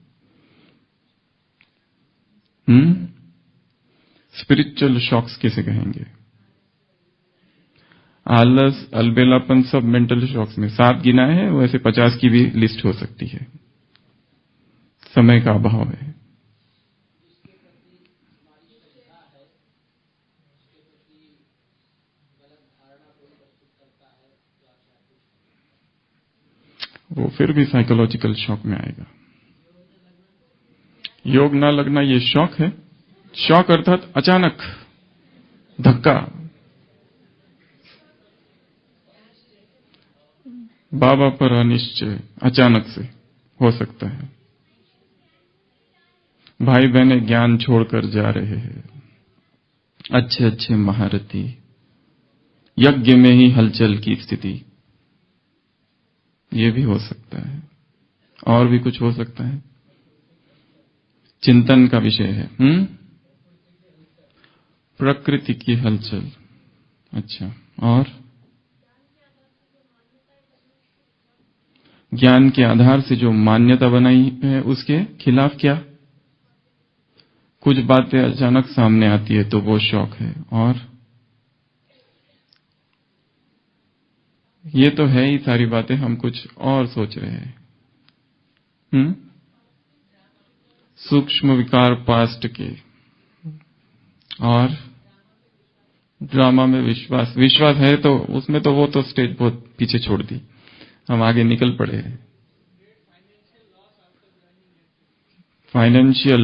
A: स्पिरिचुअल शॉक्स किसे कहेंगे? आलस, अलबेलापन, सब मेंटल शॉक्स में 7 गिनाए हैं, वैसे 50 की भी लिस्ट हो सकती है। समय का अभाव है। वो फिर भी साइकोलॉजिकल शॉक में आएगा। योग ना लगना ये शॉक है। शॉक अर्थात अचानक धक्का। बाबा पर अनिश्चय अचानक से हो सकता है। भाई बहने ज्ञान छोड़कर जा रहे हैं, अच्छे अच्छे महारथी, यज्ञ में ही हलचल की स्थिति, ये भी हो सकता है। और भी कुछ हो सकता है, चिंतन का विषय है। प्रकृति की हलचल। अच्छा, और ज्ञान के आधार से जो मान्यता बनाई है उसके खिलाफ क्या? कुछ बातें अचानक सामने आती है तो वो शौक है। और ये तो है ही सारी बातें, हम कुछ और सोच रहे हैं। सूक्ष्म विकार पास्ट के, और ड्रामा में विश्वास। विश्वास है तो उसमें तो वो तो स्टेज बहुत पीछे छोड़ दी, हम आगे निकल पड़े हैं। फाइनेंशियल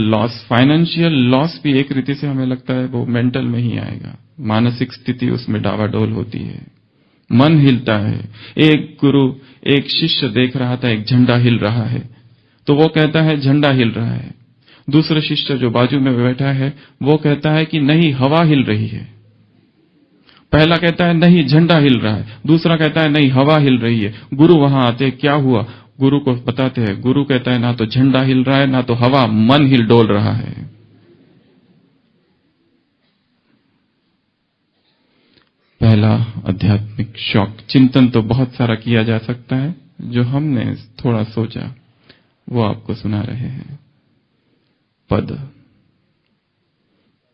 A: लॉस भी एक रीति से हमें लगता है वो मेंटल में ही आएगा। मानसिक स्थिति उसमें डावाडोल होती है, मन हिलता है। एक गुरु एक शिष्य देख रहा था, एक झंडा हिल रहा है, तो वो कहता है झंडा हिल रहा है। दूसरा शिष्य जो बाजू में बैठा है वो कहता है कि नहीं, हवा हिल रही है। पहला कहता है नहीं, झंडा हिल रहा है। दूसरा कहता है नहीं, हवा हिल रही है। गुरु वहां आते, क्या हुआ? गुरु को बताते हैं। गुरु कहता है ना तो झंडा हिल रहा है, ना तो हवा, मन हिल डोल रहा है। पहला आध्यात्मिक शौक। चिंतन तो बहुत सारा किया जा सकता है, जो हमने थोड़ा सोचा वो आपको सुना रहे हैं। पद,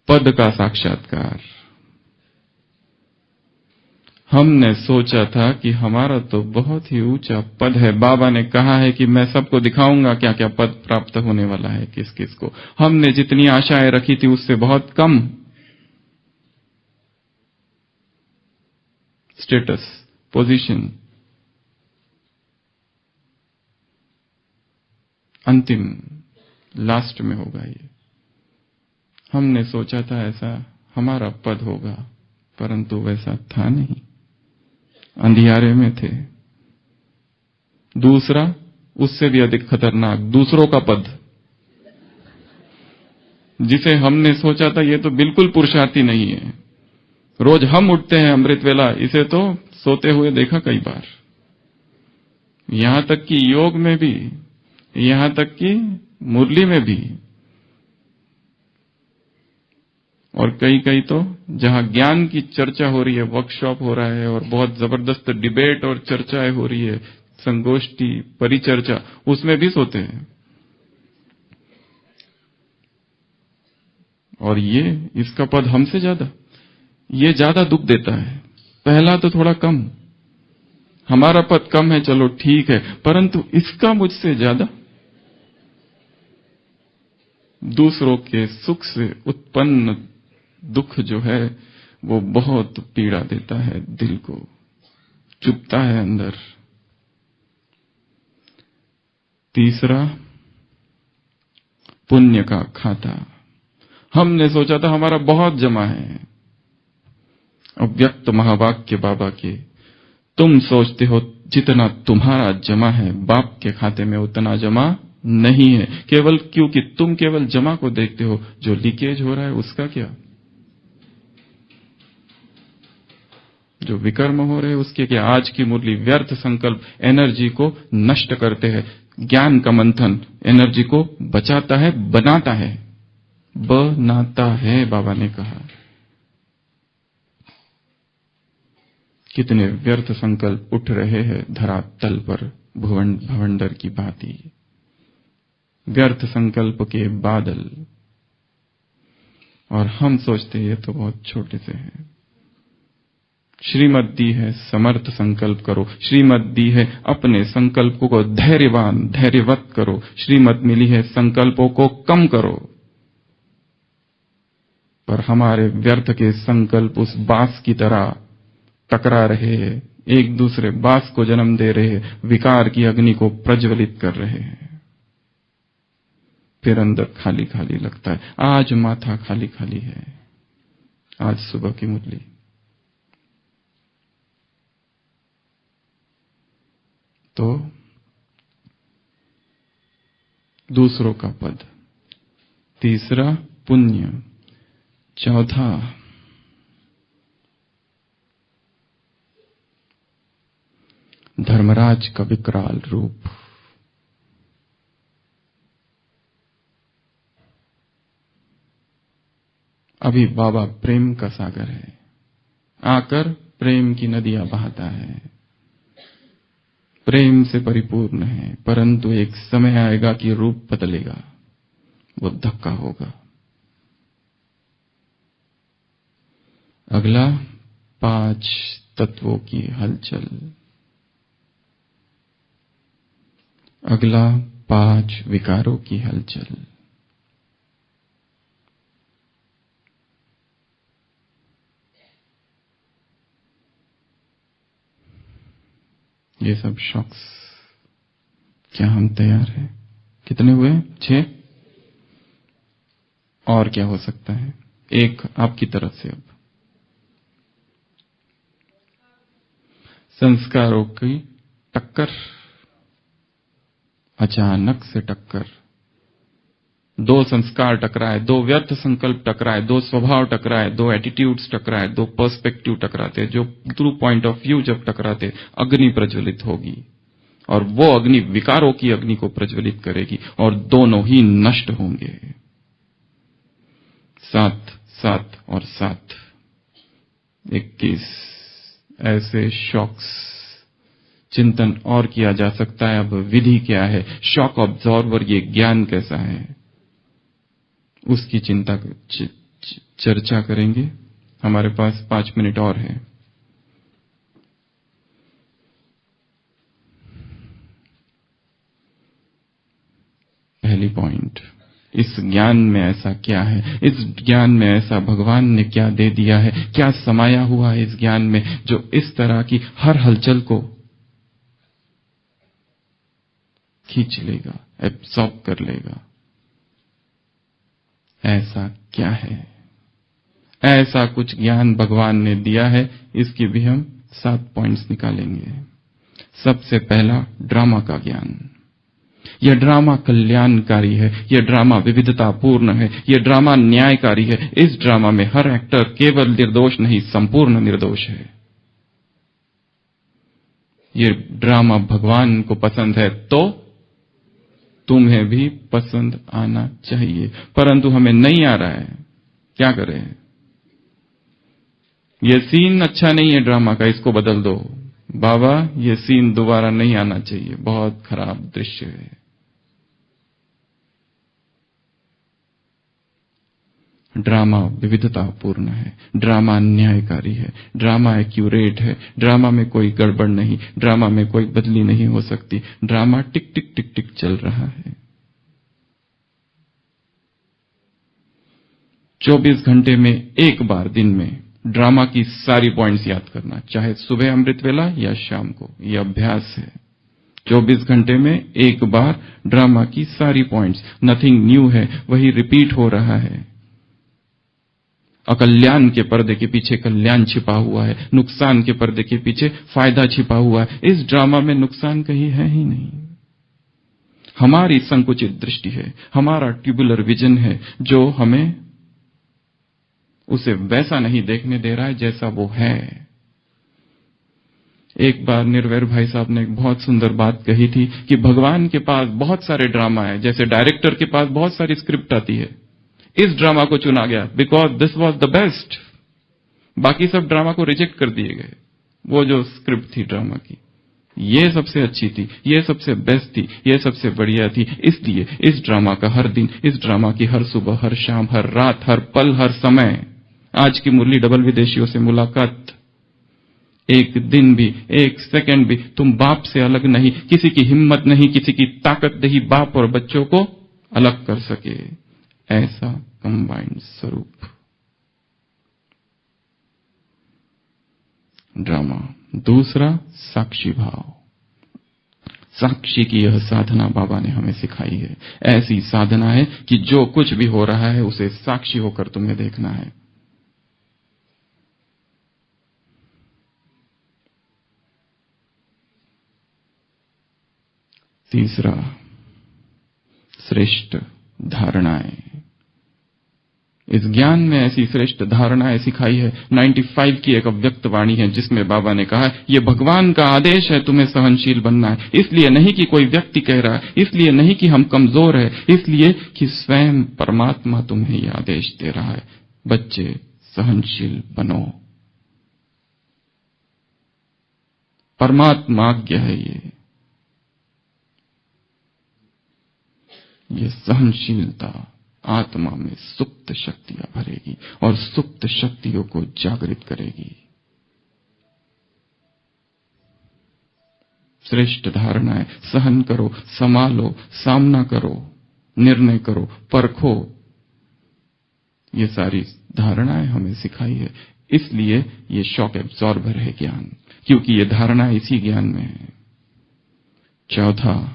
A: पद का साक्षात्कार। हमने सोचा था कि हमारा तो बहुत ही ऊंचा पद है, बाबा ने कहा है कि मैं सबको दिखाऊंगा क्या क्या पद प्राप्त होने वाला है किस किस को। हमने जितनी आशाएं रखी थी उससे बहुत कम स्टेटस, पोजीशन, अंतिम लास्ट में होगा ये। हमने सोचा था ऐसा हमारा पद होगा, परंतु वैसा था नहीं, अंधियारे में थे। दूसरा, उससे भी अधिक खतरनाक, दूसरों का पद, जिसे हमने सोचा था ये तो बिल्कुल पुरुषार्थी नहीं है। रोज हम उठते हैं अमृत वेला, इसे तो सोते हुए देखा कई बार। यहां तक कि योग में भी, यहां तक कि मुरली में भी, और कई कई तो जहां ज्ञान की चर्चा हो रही है, वर्कशॉप हो रहा है और बहुत जबरदस्त डिबेट और चर्चाएं हो रही है, संगोष्ठी, परिचर्चा, उसमें भी सोते हैं। और ये इसका पद हमसे ज्यादा, ये ज्यादा दुख देता है। पहला तो थोड़ा कम, हमारा पद कम है, चलो ठीक है, परंतु इसका मुझसे ज्यादा। दूसरों के सुख से उत्पन्न दुख जो है वो बहुत पीड़ा देता है, दिल को चुभता है अंदर। तीसरा, पुण्य का खाता। हमने सोचा था हमारा बहुत जमा है। अव्यक्त महावाक्य बाबा के, तुम सोचते हो जितना तुम्हारा जमा है बाप के खाते में उतना जमा नहीं है, केवल क्योंकि तुम केवल जमा को देखते हो, जो लीकेज हो रहा है उसका क्या, जो विकर्म हो रहे हैं उसके क्या। आज की मुरली व्यर्थ संकल्प एनर्जी को नष्ट करते हैं, ज्ञान का मंथन एनर्जी को बचाता है, बनाता है, बनाता है, बाबा ने कहा। कितने व्यर्थ संकल्प उठ रहे हैं धरातल पर, भवंडर की भांति, व्यर्थ संकल्प के बादल, और हम सोचते ये तो बहुत छोटे से हैं। श्रीमत दी है समर्थ संकल्प करो, श्रीमत दी है अपने संकल्पों को धैर्यवान धैर्यवत करो, श्रीमत मिली है संकल्पों को कम करो। पर हमारे व्यर्थ के संकल्प उस बांस की तरह टकरा रहे हैं, एक दूसरे बांस को जन्म दे रहे हैं, विकार की अग्नि को प्रज्वलित कर रहे हैं। फिर अंदर खाली खाली लगता है। आज माथा खाली खाली है, आज सुबह की मुरली। तो दूसरों का पद, तीसरा पुण्य, चौथा धर्मराज का विकराल रूप। अभी बाबा प्रेम का सागर है, आकर प्रेम की नदियां बहाता है, प्रेम से परिपूर्ण है, परंतु एक समय आएगा कि रूप बदलेगा, वो धक्का होगा। अगला 5 तत्वों की हलचल, अगला 5 विकारों की हलचल। ये सब शॉक्स, क्या हम तैयार हैं? कितने हुए? 6। और क्या हो सकता है? एक आपकी तरफ से। अब संस्कारों की टक्कर, अचानक से टक्कर, 2 संस्कार टकराए, 2 व्यर्थ संकल्प टकराए, 2 स्वभाव टकराए, 2 एटीट्यूड्स टकराए, 2 पर्सपेक्टिव टकराते, जो थ्रू पॉइंट ऑफ व्यू जब टकराते, अग्नि प्रज्वलित होगी, और वो अग्नि विकारों की अग्नि को प्रज्वलित करेगी, और दोनों ही नष्ट होंगे। 7, 7 और 7, 21 ऐसे शॉक्स चिंतन और किया जा सकता है। अब विधि क्या है, शॉक ऑब्जॉर्वर ये ज्ञान कैसा है, उसकी चर्चा करेंगे। हमारे पास 5 मिनट और है। पहली पॉइंट, इस ज्ञान में ऐसा क्या है, इस ज्ञान में ऐसा भगवान ने क्या दे दिया है, क्या समाया हुआ है इस ज्ञान में जो इस तरह की हर हलचल को खींच लेगा, एब्सॉर्ब कर लेगा। ऐसा क्या है, ऐसा कुछ ज्ञान भगवान ने दिया है। इसकी भी हम 7 पॉइंट्स निकालेंगे। सबसे पहला, ड्रामा का ज्ञान। यह ड्रामा कल्याणकारी है, यह ड्रामा विविधतापूर्ण है, यह ड्रामा न्यायकारी है। इस ड्रामा में हर एक्टर केवल निर्दोष नहीं, संपूर्ण निर्दोष है। यह ड्रामा भगवान को पसंद है तो तुम्हें भी पसंद आना चाहिए, परंतु हमें नहीं आ रहा है, क्या करें? यह सीन अच्छा नहीं है ड्रामा का, इसको बदल दो। बाबा, यह सीन दोबारा नहीं आना चाहिए, बहुत खराब दृश्य है। ड्रामा विविधतापूर्ण है, ड्रामा न्यायकारी है, ड्रामा एक्यूरेट है, ड्रामा में कोई गड़बड़ नहीं, ड्रामा में कोई बदली नहीं हो सकती। ड्रामा टिक टिक टिक टिक चल रहा है। 24 घंटे में एक बार दिन में ड्रामा की सारी पॉइंट्स याद करना, चाहे सुबह अमृत वेला या शाम को, यह अभ्यास है। 24 घंटे में एक बार ड्रामा की सारी पॉइंट्स, नथिंग न्यू है, वही रिपीट हो रहा है। अकल्याण के पर्दे के पीछे कल्याण छिपा हुआ है, नुकसान के पर्दे के पीछे फायदा छिपा हुआ है। इस ड्रामा में नुकसान कहीं है ही नहीं। हमारी संकुचित दृष्टि है, हमारा ट्यूबुलर विजन है जो हमें उसे वैसा नहीं देखने दे रहा है जैसा वो है। एक बार निर्वैर भाई साहब ने एक बहुत सुंदर बात कही थी कि भगवान के पास बहुत सारे ड्रामा है, जैसे डायरेक्टर के पास बहुत सारी स्क्रिप्ट आती है। इस ड्रामा को चुना गया because this was the best, बाकी सब ड्रामा को रिजेक्ट कर दिए गए। वो जो स्क्रिप्ट थी ड्रामा की, ये सबसे अच्छी थी, ये सबसे बेस्ट थी, ये सबसे बढ़िया थी। इसलिए इस ड्रामा का हर दिन, इस ड्रामा की हर सुबह, हर शाम, हर रात, हर पल, हर समय, आज की मुरली डबल विदेशियों से मुलाकात, एक दिन भी, एक सेकंड भी तुम बाप से अलग नहीं, किसी की हिम्मत नहीं, किसी की ताकत नहीं बाप और बच्चों को अलग कर सके, ऐसा कंबाइंड स्वरूप ड्रामा। दूसरा, साक्षी भाव। साक्षी की यह साधना बाबा ने हमें सिखाई है। ऐसी साधना है कि जो कुछ भी हो रहा है उसे साक्षी होकर तुम्हें देखना है। तीसरा, श्रेष्ठ धारणाएं। इस ज्ञान में ऐसी श्रेष्ठ धारणाएं सिखाई है। 95 की एक अव्यक्त वाणी है जिसमें बाबा ने कहा, यह भगवान का आदेश है तुम्हें सहनशील बनना है। इसलिए नहीं कि कोई व्यक्ति कह रहा है, इसलिए नहीं कि हम कमजोर है, इसलिए कि स्वयं परमात्मा तुम्हें यह आदेश दे रहा है, बच्चे सहनशील बनो। परमात्माज्ञ है ये सहनशीलता आत्मा में सुप्त शक्तियां भरेगी और सुप्त शक्तियों को जागृत करेगी। श्रेष्ठ धारणा है, सहन करो, संभालो, सामना करो, निर्णय करो, परखो। ये सारी धारणाएं हमें सिखाई है। इसलिए ये शॉक एब्जॉर्बर है ज्ञान, क्योंकि ये धारणा इसी ज्ञान में है। चौथा,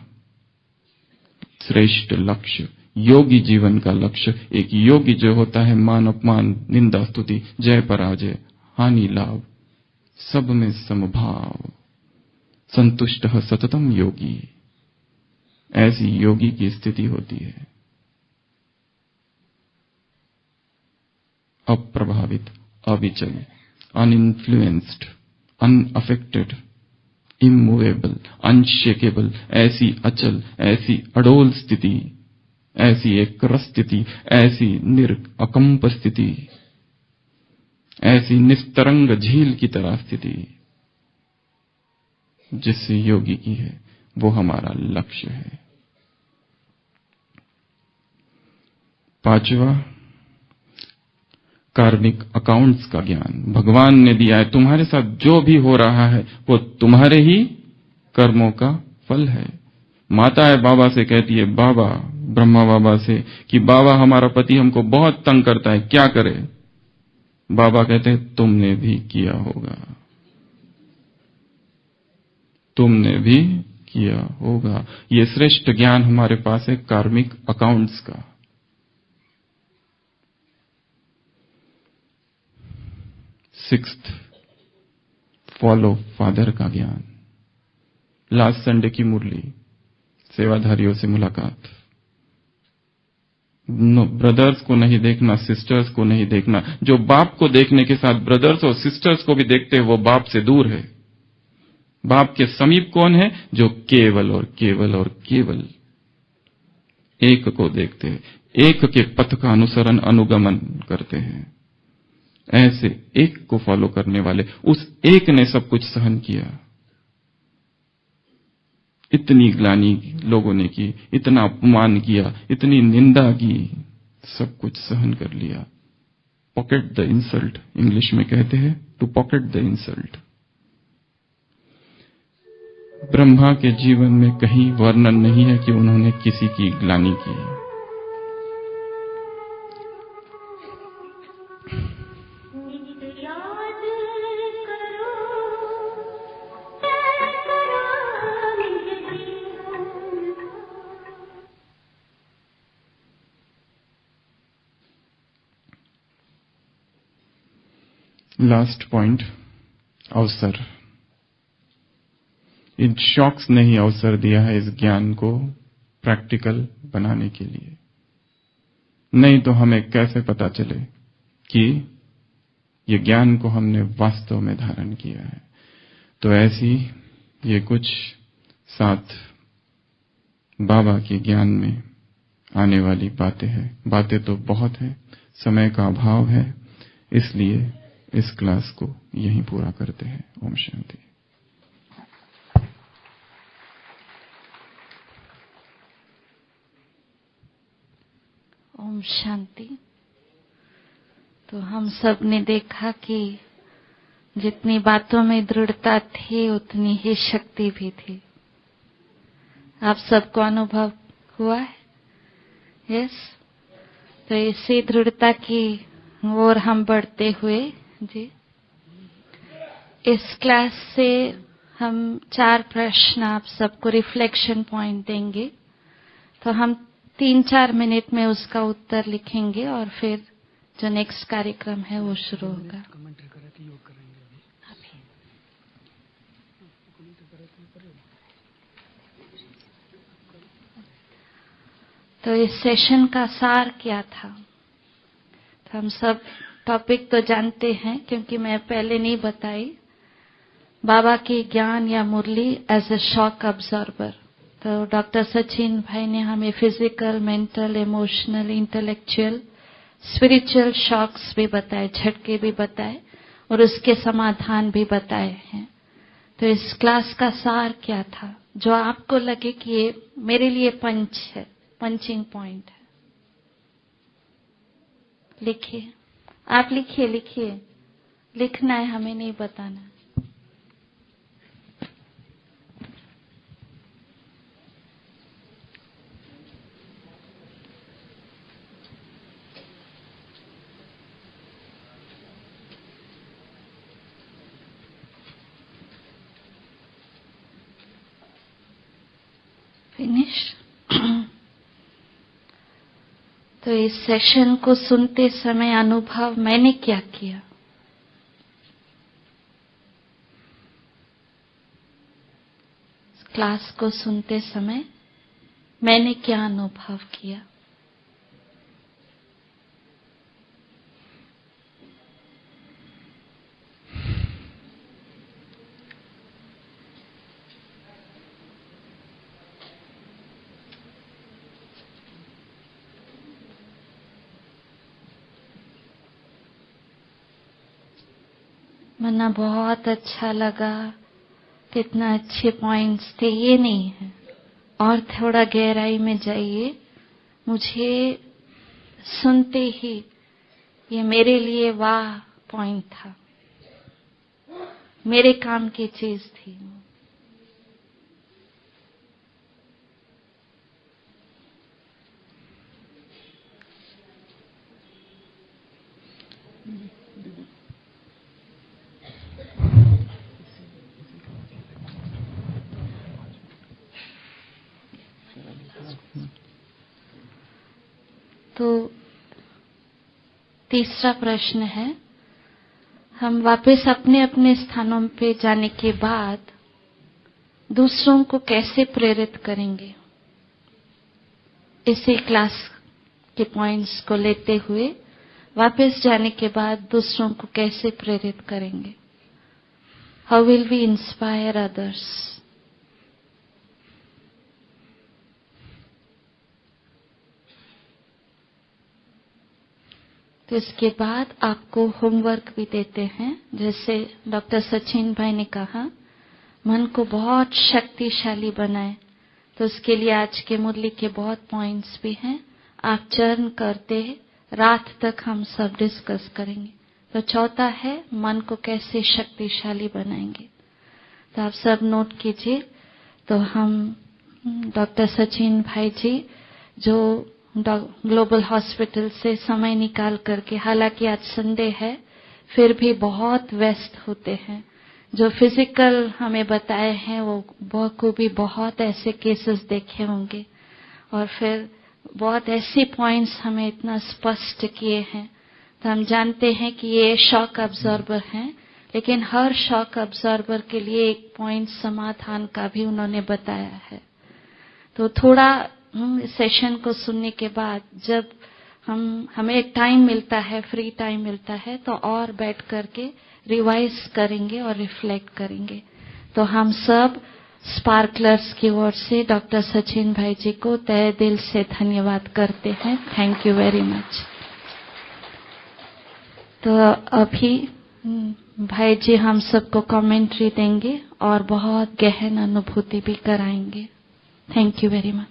A: श्रेष्ठ लक्ष्य, योगी जीवन का लक्ष्य। एक योगी जो होता है, मान अपमान, निंदा स्तुति, जय पराजय, हानि लाभ, सब में समभाव, संतुष्ट सततम योगी, ऐसी योगी की स्थिति होती है। अप्रभावित, अविचल, अनइन्फ्लुएंस्ड, अनअफेक्टेड, इमूवेबल, अनशेकेबल, ऐसी अचल, ऐसी अडोल स्थिति, ऐसी एक रस स्थिति, ऐसी अकंप स्थिति, ऐसी निस्तरंग झील की तरह स्थिति, जिससे योगी की है, वो हमारा लक्ष्य है। पांचवा, कार्मिक अकाउंट्स का ज्ञान। भगवान ने दिया है, तुम्हारे साथ जो भी हो रहा है वो तुम्हारे ही कर्मों का फल है। माता है बाबा से कहती है, बाबा, ब्रह्मा बाबा से, कि बाबा हमारा पति हमको बहुत तंग करता है, क्या करे? बाबा कहते हैं, तुमने भी किया होगा, तुमने भी किया होगा। ये श्रेष्ठ ज्ञान हमारे पास है कार्मिक अकाउंट्स का। सिक्स्थ, फॉलो फादर का ज्ञान। लास्ट संडे की मुरली, सेवाधारियों से मुलाकात। ब्रदर्स को नहीं देखना, सिस्टर्स को नहीं देखना। जो बाप को देखने के साथ ब्रदर्स और सिस्टर्स को भी देखते हैं, वो बाप से दूर है। बाप के समीप कौन है? जो केवल और केवल और केवल एक को देखते हैं, एक के पथ का अनुसरण अनुगमन करते हैं। ऐसे एक को फॉलो करने वाले, उस एक ने सब कुछ सहन किया। इतनी ग्लानि लोगों ने की, इतना अपमान किया, इतनी निंदा की, सब कुछ सहन कर लिया। पॉकेट द इंसल्ट, इंग्लिश में कहते हैं, to pocket the insult. Brahma के जीवन में कहीं वर्णन नहीं है कि उन्होंने किसी की ग्लानि की। लास्ट पॉइंट, अवसर। इन शॉक्स ने ही अवसर दिया है इस ज्ञान को प्रैक्टिकल बनाने के लिए। नहीं तो हमें कैसे पता चले कि ये ज्ञान को हमने वास्तव में धारण किया है। तो ऐसी ये कुछ 7 बाबा के ज्ञान में आने वाली बातें हैं। बातें तो बहुत हैं, समय का अभाव है, इसलिए इस क्लास को यहीं पूरा करते हैं। ओम शांति।
B: ओम शांति। तो हम सब ने देखा कि जितनी बातों में दृढ़ता थी उतनी ही शक्ति भी थी। आप सबको अनुभव हुआ है? यस। तो इसी दृढ़ता की ओर हम बढ़ते हुए जी, इस क्लास से हम 4 प्रश्न आप सबको रिफ्लेक्शन पॉइंट देंगे। तो हम 3-4 मिनट में उसका उत्तर लिखेंगे और फिर जो नेक्स्ट कार्यक्रम है वो शुरू होगा। तो इस सेशन का सार क्या था? तो हम सब टॉपिक तो जानते हैं क्योंकि मैं पहले नहीं बताई। बाबा की ज्ञान या मुरली एज अ शॉक अब्जॉर्बर। तो डॉक्टर सचिन भाई ने हमें physical, mental, emotional, intellectual, spiritual shocks भी बताए, झटके भी बताए और उसके समाधान भी बताए हैं। तो इस क्लास का सार क्या था जो आपको लगे कि ये मेरे लिए पंच है, पंचिंग पॉइंट है? लिखिए, आप लिखिए, लिखिए, लिखना है, हमें नहीं बताना। फिनिश। तो इस सेशन को सुनते समय अनुभव मैंने क्या किया? क्लास को सुनते समय मैंने क्या अनुभव किया? मना बहुत अच्छा लगा, कितना अच्छे पॉइंट्स थे, ये नहीं है। और थोड़ा गहराई में जाइए। मुझे सुनते ही ये मेरे लिए वाह पॉइंट था, मेरे काम की चीज थी। तो तीसरा प्रश्न है, हम वापस अपने अपने स्थानों पे जाने के बाद दूसरों को कैसे प्रेरित करेंगे? इसी क्लास के पॉइंट्स को लेते हुए वापस जाने के बाद दूसरों को कैसे प्रेरित करेंगे? How will we inspire others? तो इसके बाद आपको होमवर्क भी देते हैं। जैसे डॉक्टर सचिन भाई ने कहा, मन को बहुत शक्तिशाली बनाए, तो उसके लिए आज के मुरली के बहुत पॉइंट्स भी हैं। आप चरण करते रात तक हम सब डिस्कस करेंगे। तो चौथा है, मन को कैसे शक्तिशाली बनाएंगे। तो आप सब नोट कीजिए। तो हम डॉक्टर सचिन भाई जी जो ग्लोबल हॉस्पिटल से समय निकाल करके, हालांकि आज संडे है फिर भी बहुत व्यस्त होते हैं, जो फिजिकल हमें बताए हैं वो को भी बहुत ऐसे केसेस देखे होंगे और फिर बहुत ऐसे पॉइंट्स हमें इतना स्पष्ट किए हैं। तो हम जानते हैं कि ये शॉक अब्जॉर्बर हैं, लेकिन हर शॉक अब्जॉर्बर के लिए एक पॉइंट समाधान का भी उन्होंने बताया है। तो थोड़ा सेशन को सुनने के बाद जब हमें टाइम मिलता है, फ्री टाइम मिलता है, तो और बैठ करके रिवाइज करेंगे और रिफ्लेक्ट करेंगे। तो हम सब स्पार्कलर्स की ओर से डॉक्टर सचिन भाई जी को तहे दिल से धन्यवाद करते हैं। Thank you very much. तो अभी भाई जी हम सबको कमेंट्री देंगे और बहुत गहन अनुभूति भी कराएंगे। Thank you very much.